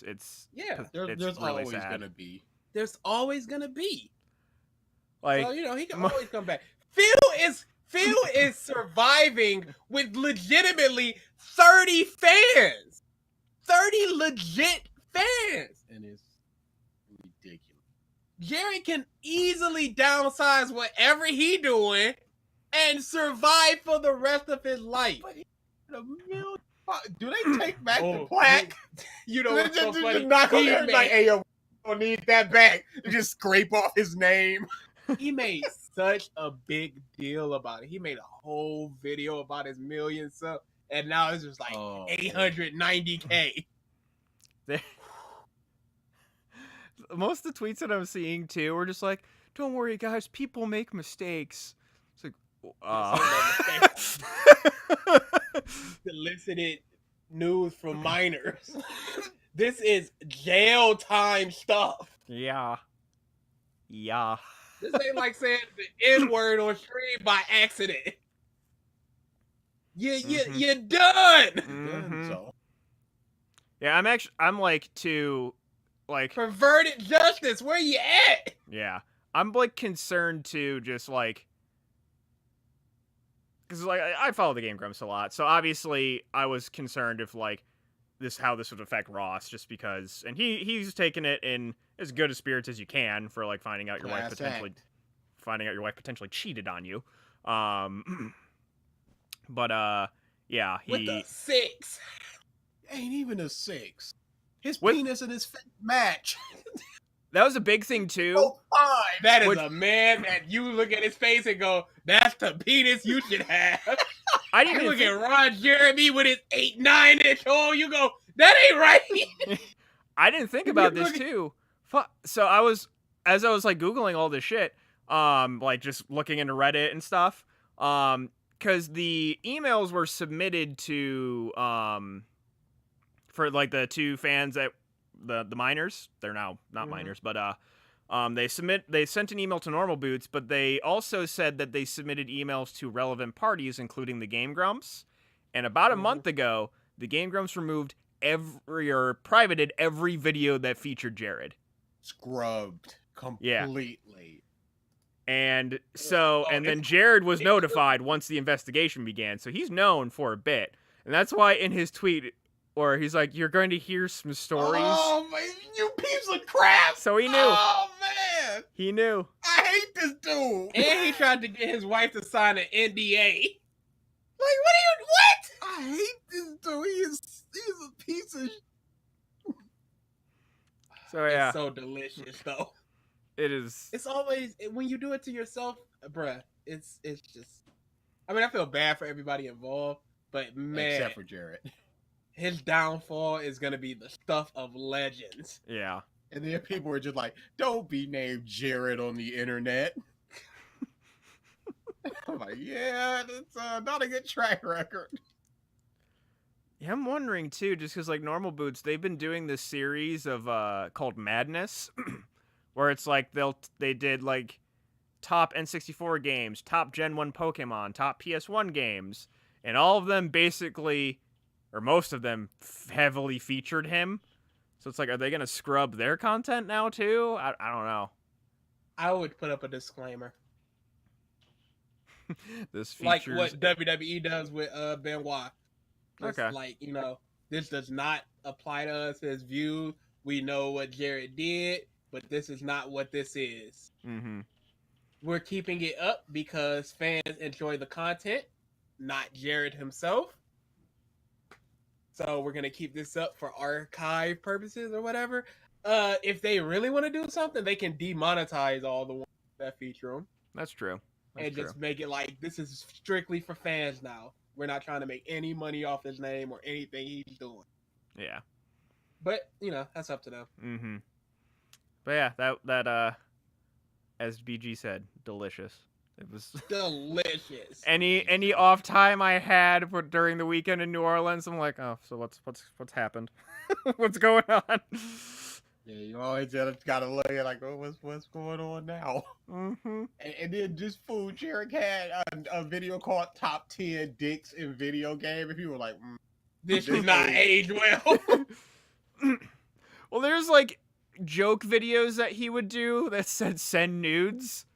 Speaker 1: It's
Speaker 2: there's
Speaker 1: really
Speaker 2: always
Speaker 1: sad.
Speaker 2: Gonna be.
Speaker 3: There's always gonna be.
Speaker 1: Like,
Speaker 3: so, he can always come back. Phil is surviving with legitimately 30 fans. 30 legit fans.
Speaker 2: And it's ridiculous.
Speaker 3: Jared can easily downsize whatever he doing and survive for the rest of his life.
Speaker 2: But do they take back the plaque?
Speaker 3: You know what's so funny?
Speaker 2: Just knock on there like, hey, yo, we don't need that back. Just scrape off his name.
Speaker 3: He made such a big deal about it. He made a whole video about his million subs, and now it's just like 890K.
Speaker 1: Most of the tweets that I'm seeing too were just like, "Don't worry, guys. People make mistakes." It's like,
Speaker 3: solicited news from minors. This is jail time stuff.
Speaker 1: Yeah.
Speaker 3: This ain't like saying the N-word on stream by accident. You're done.
Speaker 1: Mm-hmm.
Speaker 2: So.
Speaker 1: Yeah, I'm like too. Like
Speaker 3: perverted justice, where you at?
Speaker 1: Yeah, I'm like concerned too, just like because like I follow the Game Grumps a lot, so obviously I was concerned if like how this would affect Ross, just because, and he's taken it in as good a spirits as you can for like finding out your wife potentially cheated on you, but yeah,
Speaker 3: with the 6
Speaker 2: ain't even a 6. His penis and his face match.
Speaker 1: That was a big thing too.
Speaker 2: Oh, fine.
Speaker 3: That is a man that you look at his face and go, "That's the penis you should have."
Speaker 1: I didn't
Speaker 3: look at Ron Jeremy with his 8-9-inch hole. You go, "That ain't right."
Speaker 1: I didn't think about this too. So as I was like Googling all this shit, like just looking into Reddit and stuff, because the emails were submitted to for like the two fans that the minors, they're now not minors, but they sent an email to Normal Boots, but they also said that they submitted emails to relevant parties, including the Game Grumps. And about a month ago, the Game Grumps removed privated every video that featured Jared.
Speaker 2: Scrubbed completely.
Speaker 1: Yeah. And so, and then Jared was notified once the investigation began, so he's known for a bit. And that's why in his tweet, or he's like, "You're going to hear some stories."
Speaker 2: Oh, man, you piece of crap!
Speaker 1: So he knew.
Speaker 2: Oh, man!
Speaker 1: He knew.
Speaker 2: I hate this dude!
Speaker 3: And he tried to get his wife to sign an NDA.
Speaker 2: Like, what? I hate this dude. He's a piece of
Speaker 1: So, yeah.
Speaker 3: It's so delicious, though.
Speaker 1: It is.
Speaker 3: It's always, when you do it to yourself, bruh, it's just, I mean, I feel bad for everybody involved, but man.
Speaker 2: Except for Jared.
Speaker 3: His downfall is going to be the stuff of legends.
Speaker 1: Yeah.
Speaker 2: And then people were just like, "Don't be named Jared on the internet." I'm like, yeah, it's not a good track record.
Speaker 1: Yeah, I'm wondering too, just because like Normal Boots, they've been doing this series of called Madness, where it's like they did like top N64 games, top Gen 1 Pokemon, top PS1 games, and all of them basically, or most of them, heavily featured him. So it's like, are they gonna scrub their content now too? I don't know.
Speaker 3: I would put up a disclaimer.
Speaker 1: This features
Speaker 3: Like what WWE does with Benoit. Just
Speaker 1: okay.
Speaker 3: like, this does not apply to us as views. We know what Jared did, but this is not what this is.
Speaker 1: Mm-hmm.
Speaker 3: We're keeping it up because fans enjoy the content, not Jared himself. So we're gonna keep this up for archive purposes or whatever. If they really want to do something, they can demonetize all the ones that feature him.
Speaker 1: That's true. That's
Speaker 3: and
Speaker 1: true.
Speaker 3: Just make it like this is strictly for fans now. We're not trying to make any money off his name or anything he's doing.
Speaker 1: Yeah.
Speaker 3: But that's up to them.
Speaker 1: Mm-hmm. But yeah, that as BG said, delicious. It was
Speaker 3: delicious.
Speaker 1: Any off time I had during the weekend in New Orleans, I'm like, oh, so what's happened? What's going on?
Speaker 2: Yeah, you always gotta look at like, oh, what's going on now?
Speaker 1: Mm-hmm.
Speaker 2: And then just food. Jared had a video called "Top 10 Dicks in Video Game," and people were like,
Speaker 3: "This does not age well."
Speaker 1: Well, there's like joke videos that he would do that said "send nudes,"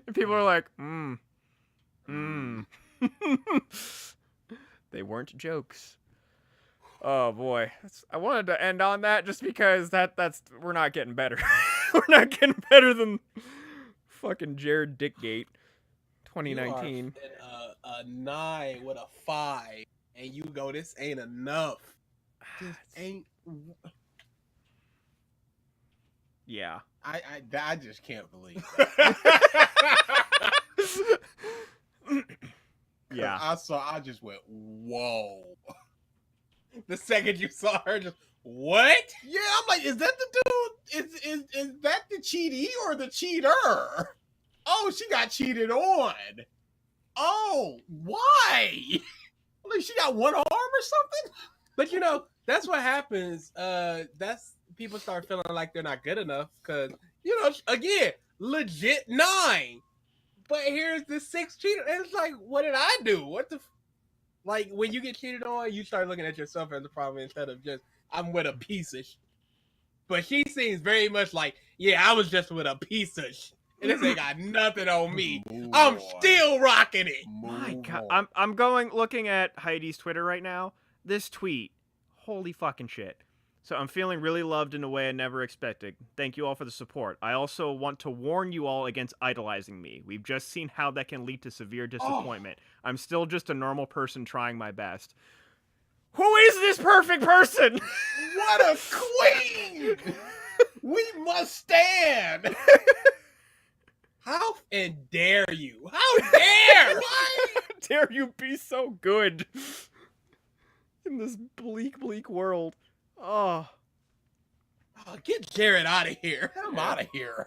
Speaker 1: and people are like, They weren't jokes. Oh boy, I wanted to end on that just because that's we're not getting better. We're not getting better than fucking Jared Dickgate 2019.
Speaker 3: A 9 with a 5, and you go, this ain't enough. This ain't.
Speaker 1: Yeah.
Speaker 2: I just can't believe it.
Speaker 1: Yeah.
Speaker 2: I just went, whoa.
Speaker 3: The second you saw her, just what?
Speaker 2: Yeah, I'm like, is that the dude? Is that the cheatee or the cheater? Oh, she got cheated on. Oh, why? Like she got one arm or something?
Speaker 3: But that's what happens. That's people start feeling like they're not good enough because again, legit 9. But here's the 6 cheater, and it's like, what did I do? What the? Like, when you get cheated on, you start looking at yourself as the problem instead of just, I'm with a piece of shit. But she seems very much like, yeah, I was just with a piece of shit. And this ain't got nothing on me. I'm still rocking it.
Speaker 1: My God. I'm looking at Heidi's Twitter right now. This tweet, holy fucking shit. So I'm feeling really loved in a way I never expected. Thank you all for the support. I also want to warn you all against idolizing me. We've just seen how that can lead to severe disappointment. I'm still just a normal person trying my best. Who is this perfect person?
Speaker 2: What a queen! We must stand!
Speaker 3: How and dare you? How dare!
Speaker 1: Why dare you be so good in this bleak, bleak world? Oh,
Speaker 3: get Jared out of here.
Speaker 2: Get him out of here.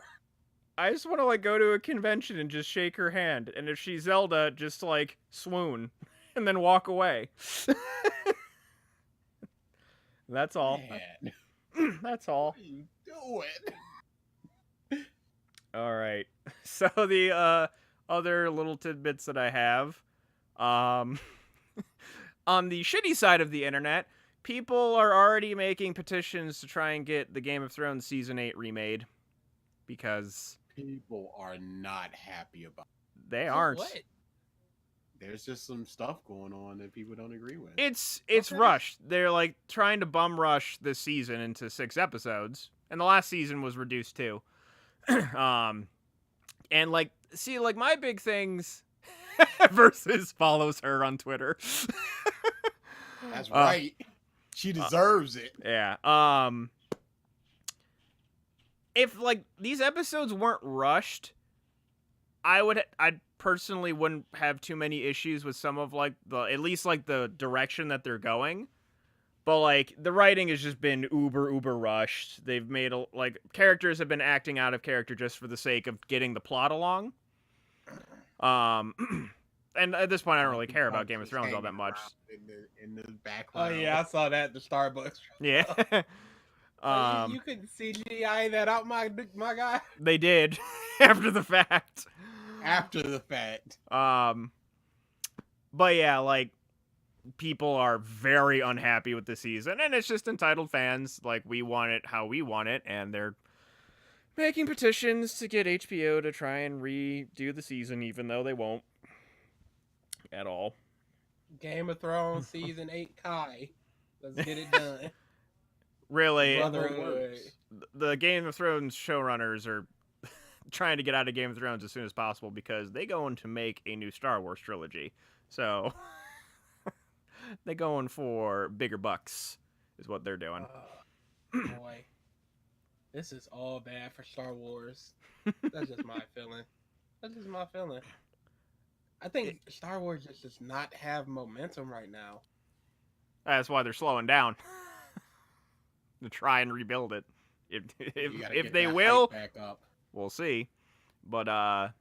Speaker 1: I just want to go to a convention and just shake her hand, and if she's Zelda, just swoon and then walk away. That's all.
Speaker 2: Man.
Speaker 1: That's all.
Speaker 2: What are you doing?
Speaker 1: All right. So the other little tidbits that I have, on the shitty side of the internet, people are already making petitions to try and get the Game of Thrones Season 8 remade because
Speaker 2: people are not happy about it.
Speaker 1: They aren't.
Speaker 3: What?
Speaker 2: There's just some stuff going on that people don't agree with.
Speaker 1: It's rushed. They're trying to bum rush this season into 6 episodes, and the last season was reduced too. And my big things versus follows her on Twitter.
Speaker 2: That's right. She deserves it.
Speaker 1: Yeah. If these episodes weren't rushed, I personally wouldn't have too many issues with some of at least the direction that they're going. But the writing has just been uber rushed. They've made characters have been acting out of character just for the sake of getting the plot along. And at this point, I don't really care about Game of Thrones all that
Speaker 2: Hanging
Speaker 1: much.
Speaker 2: around in the
Speaker 3: Oh
Speaker 2: background.
Speaker 3: yeah, I saw that at the Starbucks.
Speaker 1: Yeah.
Speaker 3: You couldn't CGI that out, my guy.
Speaker 1: They did after the fact.
Speaker 2: After the fact.
Speaker 1: But yeah, like, people are very unhappy with the season, and it's just entitled fans. Like, we want it how we want it, and they're making petitions to get HBO to try and redo the season, even though they won't at all.
Speaker 3: Game of Thrones season 8 Kai. Let's get it done.
Speaker 1: Really,
Speaker 3: Brotherhood.
Speaker 1: the Game of Thrones showrunners are trying to get out of Game of Thrones as soon as possible because they going to make a new Star Wars trilogy. So they're going for bigger bucks is what they're doing.
Speaker 3: Boy, this is all bad for Star Wars. That's just my feeling. I think Star Wars just does not have momentum right now.
Speaker 1: That's why they're slowing down to try and rebuild it. If they will,
Speaker 2: back up.
Speaker 1: we'll see. But yeah.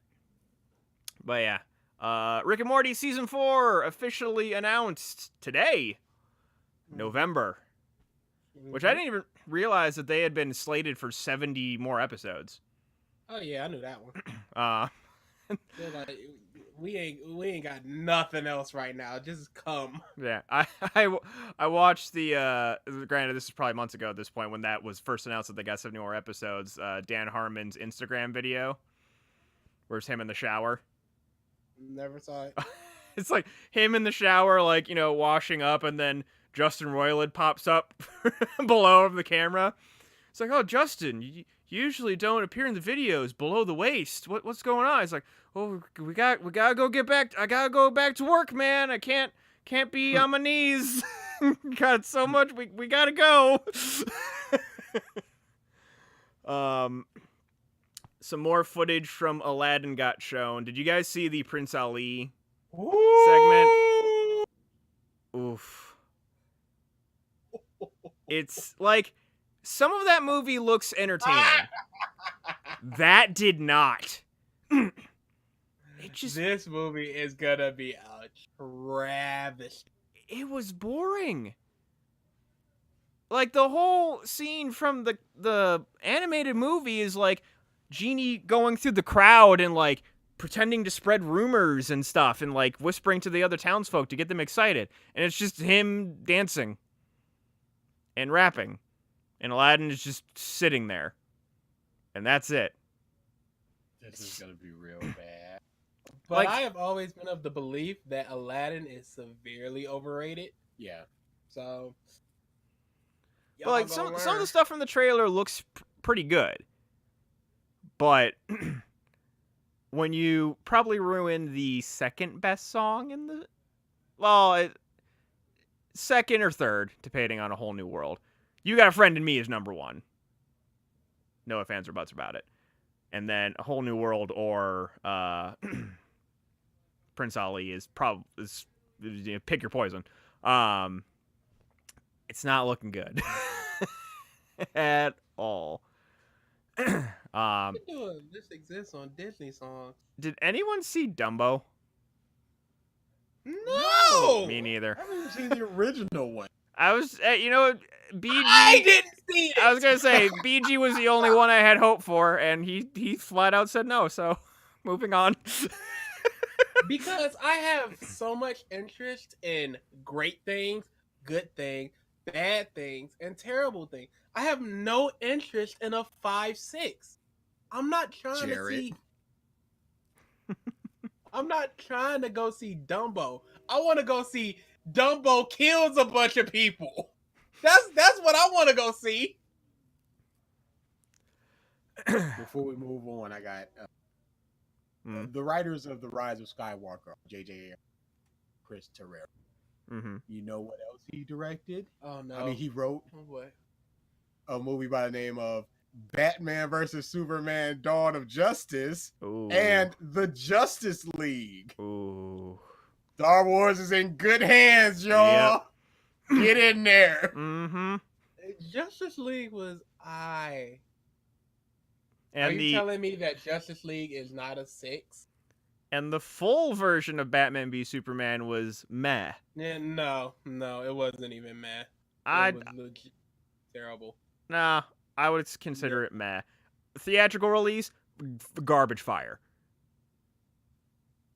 Speaker 1: Rick and Morty season 4 officially announced today, November. Which I didn't even realize that they had been slated for 70 more episodes.
Speaker 3: Oh yeah, I knew that one.
Speaker 1: They're
Speaker 3: like, we ain't got nothing else right now. Just come.
Speaker 1: Yeah, I watched the granted this is probably months ago at this point when that was first announced that they got 70 more episodes. Dan Harmon's Instagram video, where it's him in the shower.
Speaker 3: Never saw it.
Speaker 1: It's like him in the shower, like, washing up, and then Justin Roiland pops up below the camera. It's like, oh, Justin, you usually don't appear in the videos below the waist. What's going on? It's like, oh, we gotta go get back. I gotta go back to work, man. I can't be on my knees. Got so much. We gotta go. Some more footage from Aladdin got shown. Did you guys see the Prince Ali segment? Oof. It's like, some of that movie looks entertaining. That did not.
Speaker 3: This movie is gonna be a travesty.
Speaker 1: It was boring. Like, the whole scene from the animated movie is like Genie going through the crowd and like pretending to spread rumors and stuff and like whispering to the other townsfolk to get them excited. And it's just him dancing and rapping. And Aladdin is just sitting there. And that's it.
Speaker 2: This is going to be real bad.
Speaker 3: But like, I have always been of the belief that Aladdin is severely overrated.
Speaker 2: Yeah.
Speaker 3: So,
Speaker 1: but like, some of the stuff from the trailer looks pretty good. But when you probably ruin the second best song in the... Well, second or third, depending on A Whole New World. You Got a Friend in Me is number 1. No ifs, ands, or buts about it. And then A Whole New World or Prince Ali is pick your poison. It's not looking good at all.
Speaker 3: This exists on Disney songs.
Speaker 1: Did anyone see Dumbo?
Speaker 3: No,
Speaker 1: me neither.
Speaker 2: I haven't seen the original one.
Speaker 1: I was, BG.
Speaker 3: I didn't see it.
Speaker 1: I was gonna say BG was the only one I had hope for, and he flat out said no. So, moving on.
Speaker 3: Because I have so much interest in great things, good things, bad things, and terrible things. I have no interest in a 5-6. I'm not trying to see. I'm not trying to go see Dumbo. I want to go see Dumbo kills a bunch of people. That's what I want to go see.
Speaker 2: Before we move on, I got the writers of The Rise of Skywalker, J.J. Chris Terrell.
Speaker 1: Mm-hmm.
Speaker 2: You know what else he directed?
Speaker 3: Oh no!
Speaker 2: I mean, he wrote
Speaker 3: what?
Speaker 2: A movie by the name of Batman vs. Superman: Dawn of Justice.
Speaker 1: Ooh.
Speaker 2: And The Justice League.
Speaker 1: Ooh.
Speaker 2: Star Wars is in good hands, y'all. Yep. Get in there.
Speaker 1: Mm-hmm.
Speaker 3: Justice League was
Speaker 1: And
Speaker 3: Are you telling me that Justice League is not a 6?
Speaker 1: And the full version of Batman v Superman was meh.
Speaker 3: Yeah, no, it wasn't even meh.
Speaker 1: I
Speaker 3: It was legit terrible.
Speaker 1: Nah, I would consider it meh. Theatrical release, garbage fire.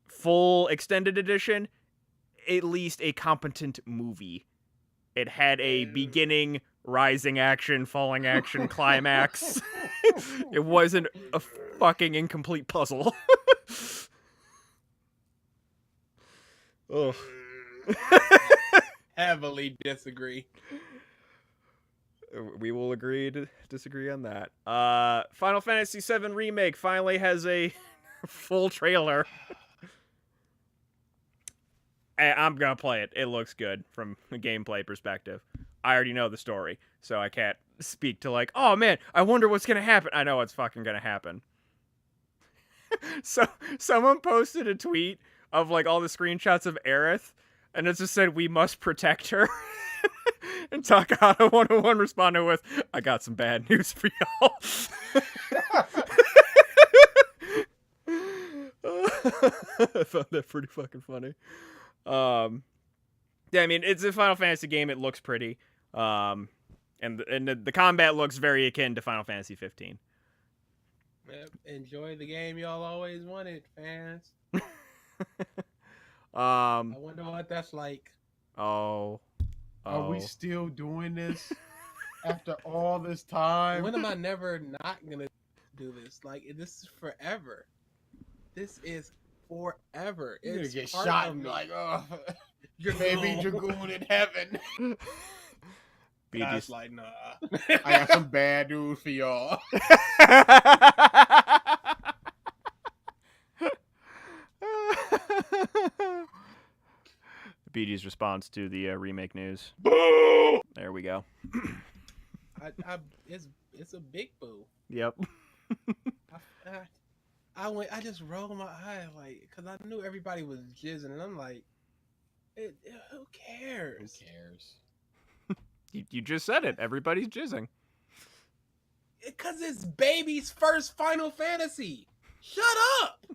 Speaker 1: Full extended edition, at least a competent movie. It had a beginning, rising action, falling action, climax. It wasn't a fucking incomplete puzzle. Ugh.
Speaker 3: Heavily disagree.
Speaker 1: We will agree to disagree on that. Final Fantasy VII Remake finally has a full trailer. I'm gonna play it. It looks good from a gameplay perspective. I already know the story, so I can't speak to like, oh man, I wonder what's gonna happen. I know what's fucking gonna happen. So someone posted a tweet of like all the screenshots of Aerith, and it just said, "We must protect her." And Takahata 101 responded with, "I got some bad news for y'all." I found that pretty fucking funny. Yeah, I mean, it's a Final Fantasy game. It looks pretty. And the combat looks very akin to Final Fantasy 15.
Speaker 3: Enjoy the game y'all always wanted, fans.
Speaker 1: I
Speaker 3: wonder what that's like.
Speaker 2: Are we still doing this after all this time?
Speaker 3: When am I never not gonna do this? Like, this is forever. This is forever.
Speaker 2: You're gonna
Speaker 3: It's
Speaker 2: get
Speaker 3: part
Speaker 2: shot
Speaker 3: of
Speaker 2: and
Speaker 3: me.
Speaker 2: like, oh, baby Dragoon in heaven.
Speaker 3: God's like, nah.
Speaker 2: I got some bad news for y'all.
Speaker 1: BG's response to the remake news.
Speaker 2: Boo!
Speaker 1: There we go.
Speaker 3: It's a big boo.
Speaker 1: Yep.
Speaker 3: I just rolled my eye like, cause I knew everybody was jizzing, and I'm like, who cares?
Speaker 2: Who cares?
Speaker 1: You just said it. Everybody's jizzing.
Speaker 3: Cause it's baby's first Final Fantasy. Shut up.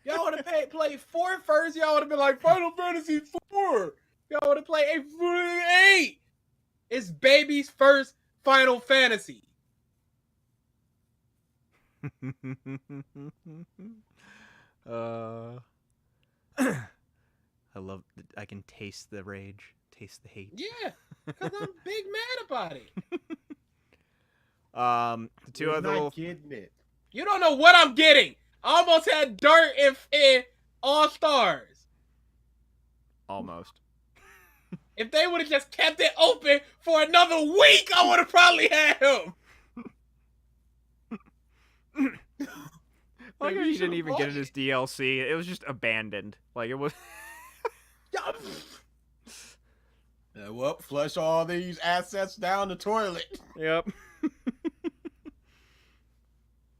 Speaker 3: Y'all would have played 4 first. Y'all would have been like Final Fantasy 4. Y'all would have played 8. It's baby's first Final Fantasy.
Speaker 1: I love. I can taste the rage, taste the hate.
Speaker 3: Yeah, because I'm big mad about it.
Speaker 1: The two
Speaker 2: You're
Speaker 1: other.
Speaker 2: not getting it.
Speaker 3: You don't know what I'm getting. I almost had Dirt in All Stars.
Speaker 1: Almost.
Speaker 3: If they would have just kept it open for another week, I would have probably had him.
Speaker 1: Like he didn't even get it as DLC. It was just abandoned. Like it was.
Speaker 2: Well, flush all these assets down the toilet.
Speaker 1: Yep.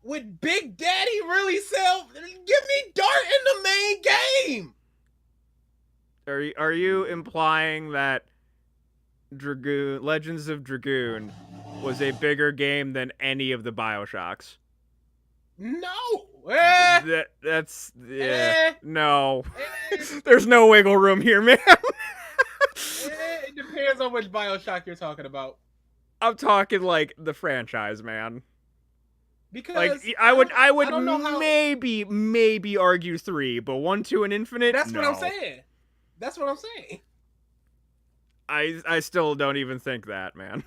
Speaker 3: Would Big Daddy really sell? Give me Dart in the main game.
Speaker 1: Are you implying that Dragoon Legends of Dragoon was a bigger game than any of the BioShocks?
Speaker 3: No.
Speaker 1: That's no. There's no wiggle room here, man.
Speaker 3: It depends on which BioShock you're talking about.
Speaker 1: I'm talking like the franchise, man.
Speaker 3: Because
Speaker 1: like I would maybe argue 3, but 1, 2, and Infinite.
Speaker 3: That's
Speaker 1: no.
Speaker 3: what I'm saying. That's what I'm saying.
Speaker 1: I still don't even think that, man.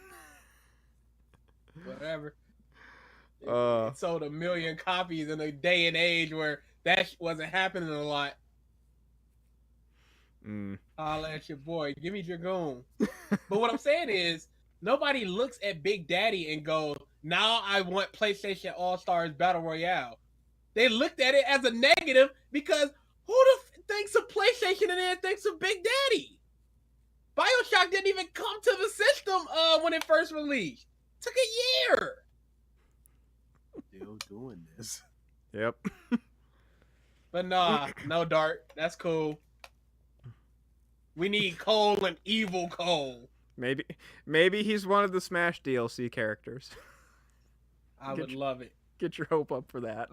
Speaker 3: Whatever. It sold 1 million copies in a day and age where that wasn't happening a lot. Holla at your boy. Give me Dragoon. But what I'm saying is, nobody looks at Big Daddy and goes, now I want PlayStation All-Stars Battle Royale. They looked at it as a negative because who the thinks of PlayStation and then thinks of Big Daddy? BioShock didn't even come to the system when it first released. It took a year.
Speaker 2: Still doing this.
Speaker 1: Yep.
Speaker 3: But nah, no Dart. That's cool. We need Cole and Evil Cole.
Speaker 1: Maybe he's one of the Smash DLC characters.
Speaker 3: I would love it.
Speaker 1: Get your hope up for that.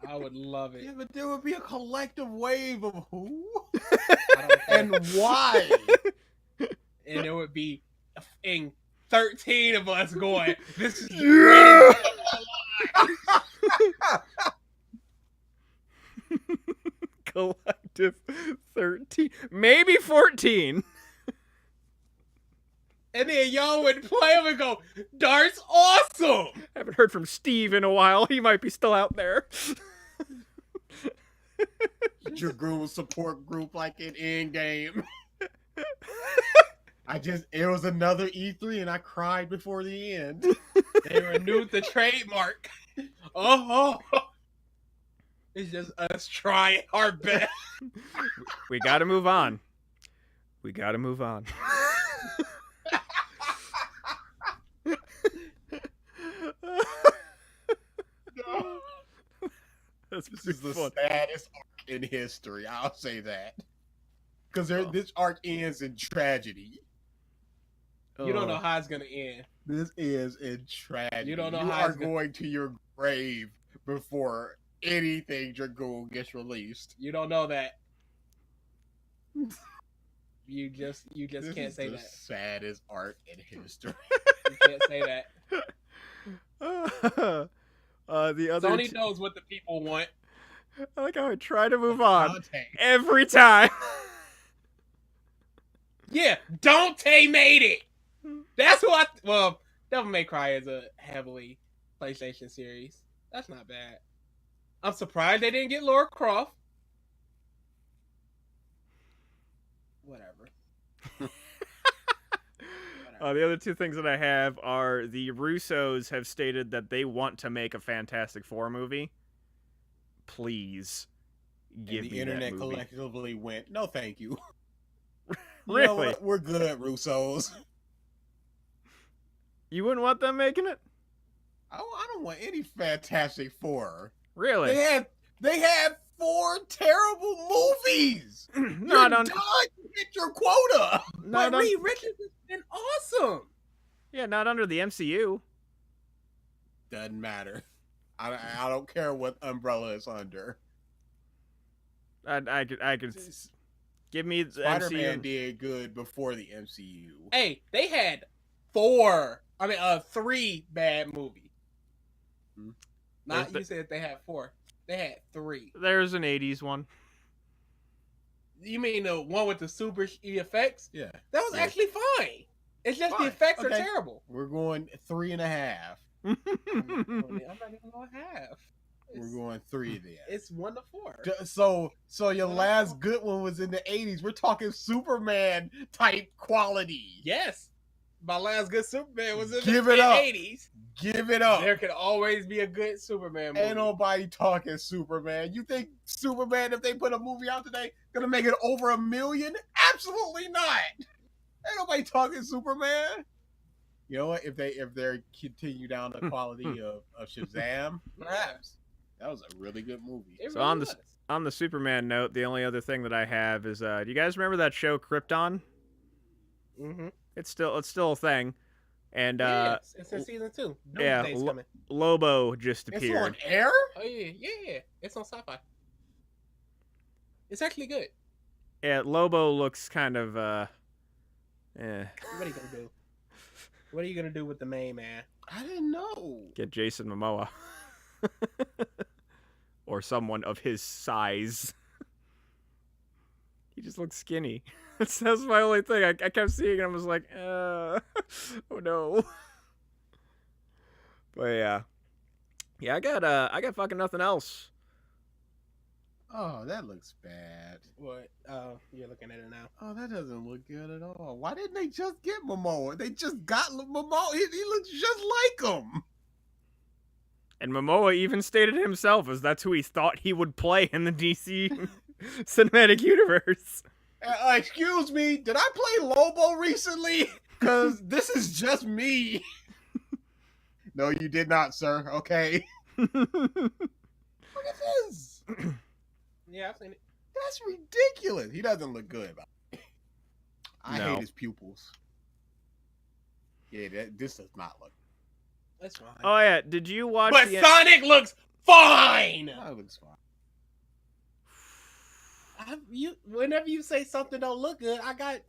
Speaker 3: I would love it.
Speaker 2: Yeah, but there would be a collective wave of who
Speaker 3: I don't care.
Speaker 2: and why.
Speaker 3: And it would be in 13 of us going, this is the
Speaker 1: Yeah!
Speaker 3: greatest day of our lives.
Speaker 1: Collective 13, maybe 14.
Speaker 3: And then y'all would play them and go, Dart's awesome.
Speaker 1: Haven't heard from Steve in a while. He might be still out there.
Speaker 2: Dragoon support group like in Endgame. It was another E3 and I cried before the end.
Speaker 3: They renewed the trademark. Oh, it's just us trying our best.
Speaker 1: We gotta move on. We gotta move on.
Speaker 2: No.
Speaker 1: That's
Speaker 2: This
Speaker 1: pretty
Speaker 2: is the
Speaker 1: fun.
Speaker 2: saddest arc in history. I'll say that. Because
Speaker 1: Oh.
Speaker 2: this arc ends in tragedy.
Speaker 3: You don't know how it's going to end.
Speaker 2: This is in tragedy.
Speaker 3: You don't know
Speaker 2: you
Speaker 3: how
Speaker 2: are
Speaker 3: it's gonna-
Speaker 2: going to your grave before anything Dragoon gets released.
Speaker 3: You don't know that. You just
Speaker 2: This
Speaker 3: can't
Speaker 2: is
Speaker 3: say
Speaker 2: the
Speaker 3: that.
Speaker 2: saddest arc in history.
Speaker 3: You can't say that.
Speaker 1: The other
Speaker 3: Sony knows what the people want.
Speaker 1: I like how I try to move on
Speaker 2: Dante.
Speaker 1: every time.
Speaker 3: Yeah, Dante made it. That's who well, Devil May Cry is a heavily PlayStation series. That's not bad. I'm surprised they didn't get Lara Croft. Whatever.
Speaker 1: The other two things that I have are the Russos have stated that they want to make a Fantastic Four movie. Please give
Speaker 2: And
Speaker 1: me
Speaker 2: the internet
Speaker 1: that movie.
Speaker 2: collectively went, no thank you. You know
Speaker 1: Really?
Speaker 2: what? We're good, Russos.
Speaker 1: You wouldn't want them making it?
Speaker 2: I don't want any Fantastic Four.
Speaker 1: Really?
Speaker 2: They had 4 terrible movies.
Speaker 1: Not
Speaker 2: You're
Speaker 1: on.
Speaker 2: done. You hit your quota.
Speaker 1: Not
Speaker 3: But
Speaker 1: on.
Speaker 3: Reed Richards has been awesome.
Speaker 1: Yeah, not under the MCU.
Speaker 2: Doesn't matter. I don't care what umbrella it's under.
Speaker 1: I could give me the
Speaker 2: Spider-Man
Speaker 1: MCU.
Speaker 2: did good before the MCU.
Speaker 3: Hey, they had 3 bad movies.
Speaker 2: Hmm.
Speaker 3: Not
Speaker 1: There's
Speaker 3: you said they had 4. They had 3.
Speaker 1: There's an 80s one.
Speaker 3: You mean the one with the super effects?
Speaker 2: Yeah.
Speaker 3: That was
Speaker 2: Yeah.
Speaker 3: actually fine. It's just the
Speaker 2: Fine.
Speaker 3: effects are
Speaker 2: Okay.
Speaker 3: terrible.
Speaker 2: We're going 3.5.
Speaker 3: I'm not even going half.
Speaker 2: We're going 3 then.
Speaker 3: It's 1 to 4.
Speaker 2: So your last good one was in the 80s. We're talking Superman type quality.
Speaker 3: Yes, my last good Superman was in
Speaker 2: Give
Speaker 3: the
Speaker 2: it up.
Speaker 3: 80s.
Speaker 2: Give it up.
Speaker 3: There could always be a good Superman movie.
Speaker 2: Ain't nobody talking Superman. You think Superman, if they put a movie out today, gonna make it over 1 million? Absolutely not. Ain't nobody talking Superman. You know what? If they continue down the quality of Shazam, perhaps that was a really good movie.
Speaker 3: It
Speaker 1: So
Speaker 3: really
Speaker 1: on the
Speaker 3: was.
Speaker 1: on the Superman note, the only other thing that I have is, do you guys remember that show Krypton?
Speaker 3: Mhm.
Speaker 1: It's still a thing, and
Speaker 3: Yeah, it's in season 2.
Speaker 1: yeah,
Speaker 3: Doomsday's coming.
Speaker 1: Lobo just
Speaker 2: It's
Speaker 1: appeared.
Speaker 2: on air.
Speaker 3: Oh yeah. It's on Sci-Fi. It's actually good.
Speaker 1: Yeah, Lobo looks kind of
Speaker 3: What are you gonna do? What are you gonna do with the main man?
Speaker 2: I didn't know.
Speaker 1: Get Jason Momoa or someone of his size. He just looks skinny. That's my only thing. I kept seeing it. I was like, oh no. But yeah, I got fucking nothing else.
Speaker 2: Oh, that looks bad.
Speaker 3: What? You're looking at it now.
Speaker 2: Oh, that doesn't look good at all. Why didn't they just get Momoa? They just got Momoa. He looks just like him.
Speaker 1: And Momoa even stated himself as that's who he thought he would play in the DC cinematic universe.
Speaker 2: Excuse me, did I play Lobo recently? Because this is just me. No, you did not, sir. Okay. Look at this.
Speaker 3: Yeah, I've seen it.
Speaker 2: That's ridiculous. He doesn't look good. I
Speaker 1: No.
Speaker 2: hate his pupils. Yeah, this does not look.
Speaker 3: That's fine.
Speaker 1: Oh yeah, did you watch
Speaker 3: But
Speaker 1: the
Speaker 3: Sonic looks fine.
Speaker 2: Sonic looks fine.
Speaker 3: Whenever you say something don't look good, I got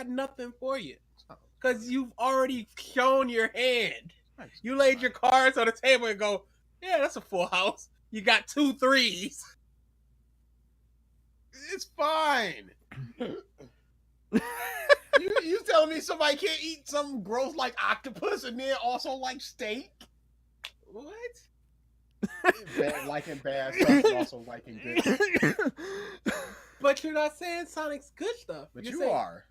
Speaker 3: nothing for you. Because you've already shown your hand. You laid your cards on the table and go, yeah, that's a full house. You got 2 3s.
Speaker 2: It's fine. you telling me somebody can't eat something gross like octopus and then also like steak?
Speaker 3: What?
Speaker 2: Liking bad stuff and also liking good.
Speaker 3: But you're not saying Sonic's good stuff.
Speaker 2: But
Speaker 3: you're
Speaker 2: you
Speaker 3: saying,
Speaker 2: are.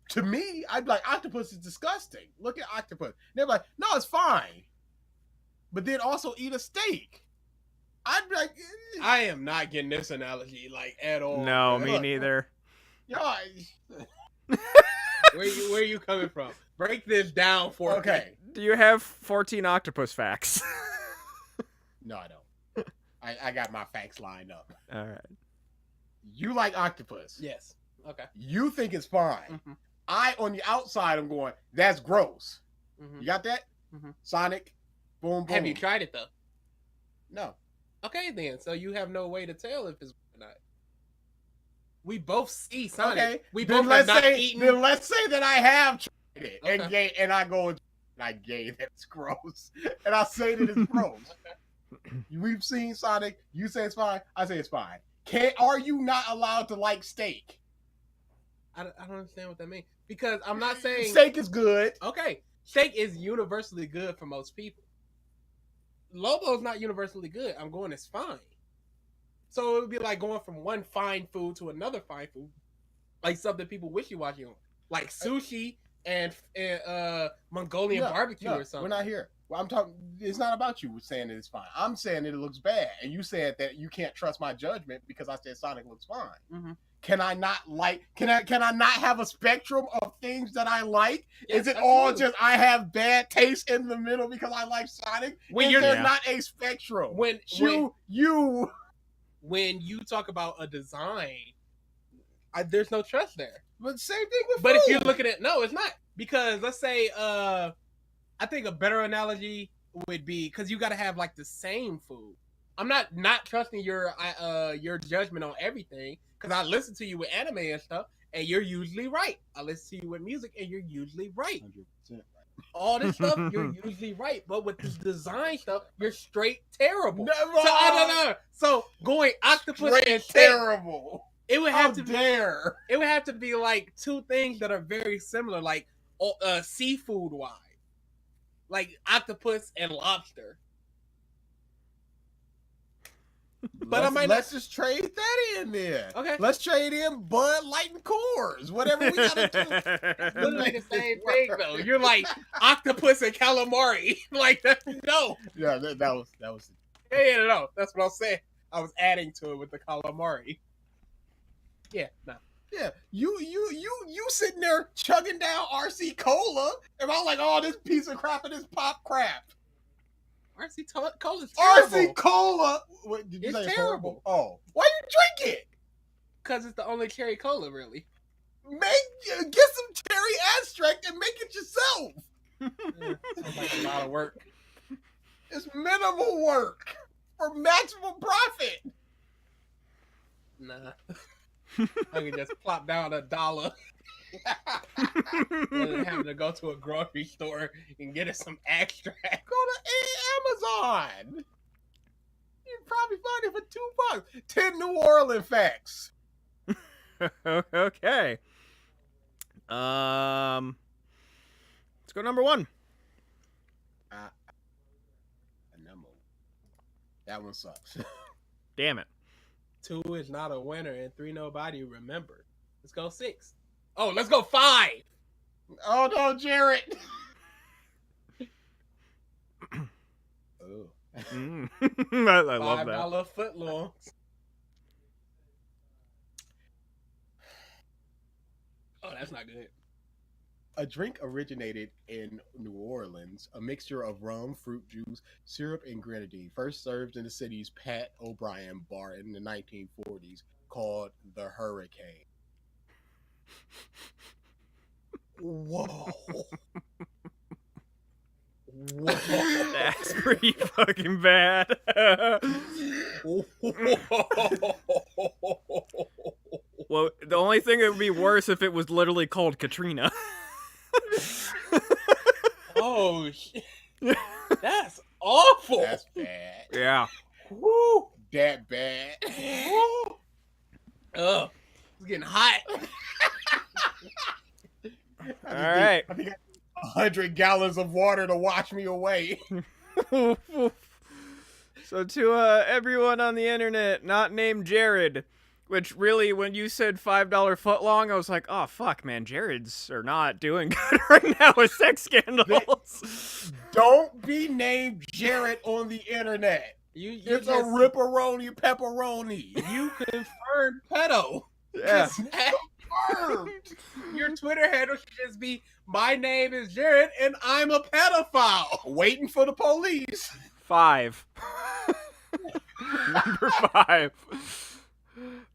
Speaker 2: To me, I'd be like, octopus is disgusting. Look at octopus. They're like, no, it's fine. But then also eat a steak. I'd be like,
Speaker 3: I am not getting this analogy like at all.
Speaker 1: No,
Speaker 3: man.
Speaker 1: me neither.
Speaker 2: yo,
Speaker 3: Where you coming from? Break this down for me.
Speaker 2: okay.
Speaker 1: Do you have 14 octopus facts?
Speaker 2: No, I don't. I got my facts lined up.
Speaker 1: All right.
Speaker 2: You like octopus.
Speaker 3: Yes. Okay.
Speaker 2: You think it's fine.
Speaker 3: Mm-hmm.
Speaker 2: I, on the outside, I'm going, that's gross.
Speaker 3: Mm-hmm.
Speaker 2: You got that?
Speaker 3: Mm-hmm.
Speaker 2: Sonic, boom, boom.
Speaker 3: Have you tried it though?
Speaker 2: No.
Speaker 3: Okay, then. So you have no way to tell if it's or not. We both see Sonic.
Speaker 2: Okay.
Speaker 3: We
Speaker 2: then
Speaker 3: both have
Speaker 2: let's
Speaker 3: not
Speaker 2: say,
Speaker 3: eaten.
Speaker 2: Then let's say that I have tried it
Speaker 3: Okay.
Speaker 2: and I go, I gay, that's gross. And I say that it's gross. We've seen Sonic. You say it's fine. I say it's fine. Are you not allowed to like steak?
Speaker 3: I don't understand what that means. Because I'm not saying...
Speaker 2: Steak is good.
Speaker 3: Okay. Steak is universally good for most people. Lobo's not universally good. I'm going, it's fine. So it would be like going from one fine food to another fine food. Like something people wishy-washy on. Like sushi and Mongolian barbecue or something.
Speaker 2: We're not here. Well, I'm talking. It's not about you saying that it's fine. I'm saying that it looks bad, and you said that you can't trust my judgment because I said Sonic looks fine.
Speaker 3: Mm-hmm.
Speaker 2: Can I not like? Can I not have a spectrum of things that I like?
Speaker 3: Yes,
Speaker 2: Is it
Speaker 3: absolutely.
Speaker 2: all just I have bad taste in the middle because I like Sonic?
Speaker 3: When
Speaker 2: Is
Speaker 3: you're
Speaker 2: there not a spectrum?
Speaker 3: when you talk about a design, there's no trust there.
Speaker 2: But same thing with.
Speaker 3: But
Speaker 2: food.
Speaker 3: if you're looking at it's not, because let's say I think a better analogy would be because you got to have like the same food. I'm not trusting your judgment on everything because I listen to you with anime and stuff, and you're usually right. I listen to you with music, and you're usually right.
Speaker 2: 100%.
Speaker 3: All this stuff, you're usually right, but with this design stuff, you're straight terrible.
Speaker 2: Never.
Speaker 3: So I don't know. So going octopus
Speaker 2: Straight
Speaker 3: and steak,
Speaker 2: terrible.
Speaker 3: it would have to be.
Speaker 2: Dare.
Speaker 3: It would have to be like two things that are very similar, like seafood wise, like octopus and lobster. But
Speaker 2: let's just trade that in there.
Speaker 3: Okay.
Speaker 2: Let's trade in Bud Light and Coors. Whatever we gotta do.
Speaker 3: Literally the same thing though. You're like octopus and calamari. Like no.
Speaker 2: Yeah, that was.
Speaker 3: Yeah, no. That's what I was saying. I was adding to it with the calamari. Yeah, no.
Speaker 2: Yeah, you sitting there chugging down RC Cola, and I'm like, oh, this piece of crap and this pop crap.
Speaker 3: RC Cola's terrible.
Speaker 2: RC Cola. What, did you
Speaker 3: It's
Speaker 2: say
Speaker 3: terrible.
Speaker 2: Oh, why you drink it?
Speaker 3: Because it's the only cherry cola, really.
Speaker 2: Get some cherry extract and make it yourself.
Speaker 3: Sounds like a lot of work.
Speaker 2: It's minimal work for maximum profit.
Speaker 3: Nah. I can just plop down $1 rather than having to go to a grocery store and get us some extract.
Speaker 2: Go to Amazon. You probably find it for $2. 10 New Orleans facts.
Speaker 1: Okay. Let's go number 1.
Speaker 2: That one sucks.
Speaker 1: Damn it.
Speaker 3: 2 is not a winner, and 3 nobody remember. Let's go 6. Oh, let's go 5.
Speaker 2: Oh no, Jared. Oh.
Speaker 1: I love that.
Speaker 3: $5 footlongs. Oh, that's not good.
Speaker 2: A drink originated in New Orleans, a mixture of rum, fruit juice, syrup, and grenadine. First served in the city's Pat O'Brien bar in the 1940s, called the Hurricane. Whoa.
Speaker 3: Whoa.
Speaker 1: That's pretty fucking bad. Well, the only thing that would be worse if it was literally called Katrina.
Speaker 3: Oh, shit. That's awful.
Speaker 2: That's bad.
Speaker 1: Yeah.
Speaker 3: Woo.
Speaker 2: That bad.
Speaker 3: Woo. Ugh. It's getting hot.
Speaker 1: All right.
Speaker 2: I think I need 100 gallons of water to wash me away.
Speaker 1: So to everyone on the internet not named Jared, which really, when you said $5 footlong, I was like, oh fuck, man, Jared's are not doing good right now with sex scandals.
Speaker 2: Don't be named Jared on the internet.
Speaker 3: You
Speaker 2: It's a
Speaker 3: just-
Speaker 2: ripperoni pepperoni.
Speaker 3: You confirmed pedo.
Speaker 1: Yeah.
Speaker 3: Just confirmed. Your Twitter handle should just be, my name is Jared and I'm a pedophile.
Speaker 2: Waiting for the police.
Speaker 1: 5. Number 5.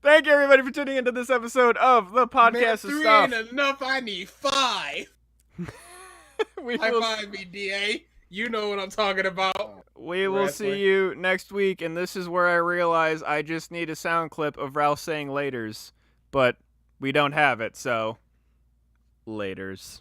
Speaker 1: Thank you, everybody, for tuning into this episode of the Podcast
Speaker 3: Man,
Speaker 1: of
Speaker 3: 3
Speaker 1: Stuff.
Speaker 3: ain't enough. I need 5.
Speaker 1: We
Speaker 3: High
Speaker 1: will,
Speaker 3: five me, DA. You know what I'm talking about.
Speaker 1: we will see
Speaker 2: Wrestling.
Speaker 1: you next week, and this is where I realize I just need a sound clip of Ralph saying laters, but we don't have it, so laters.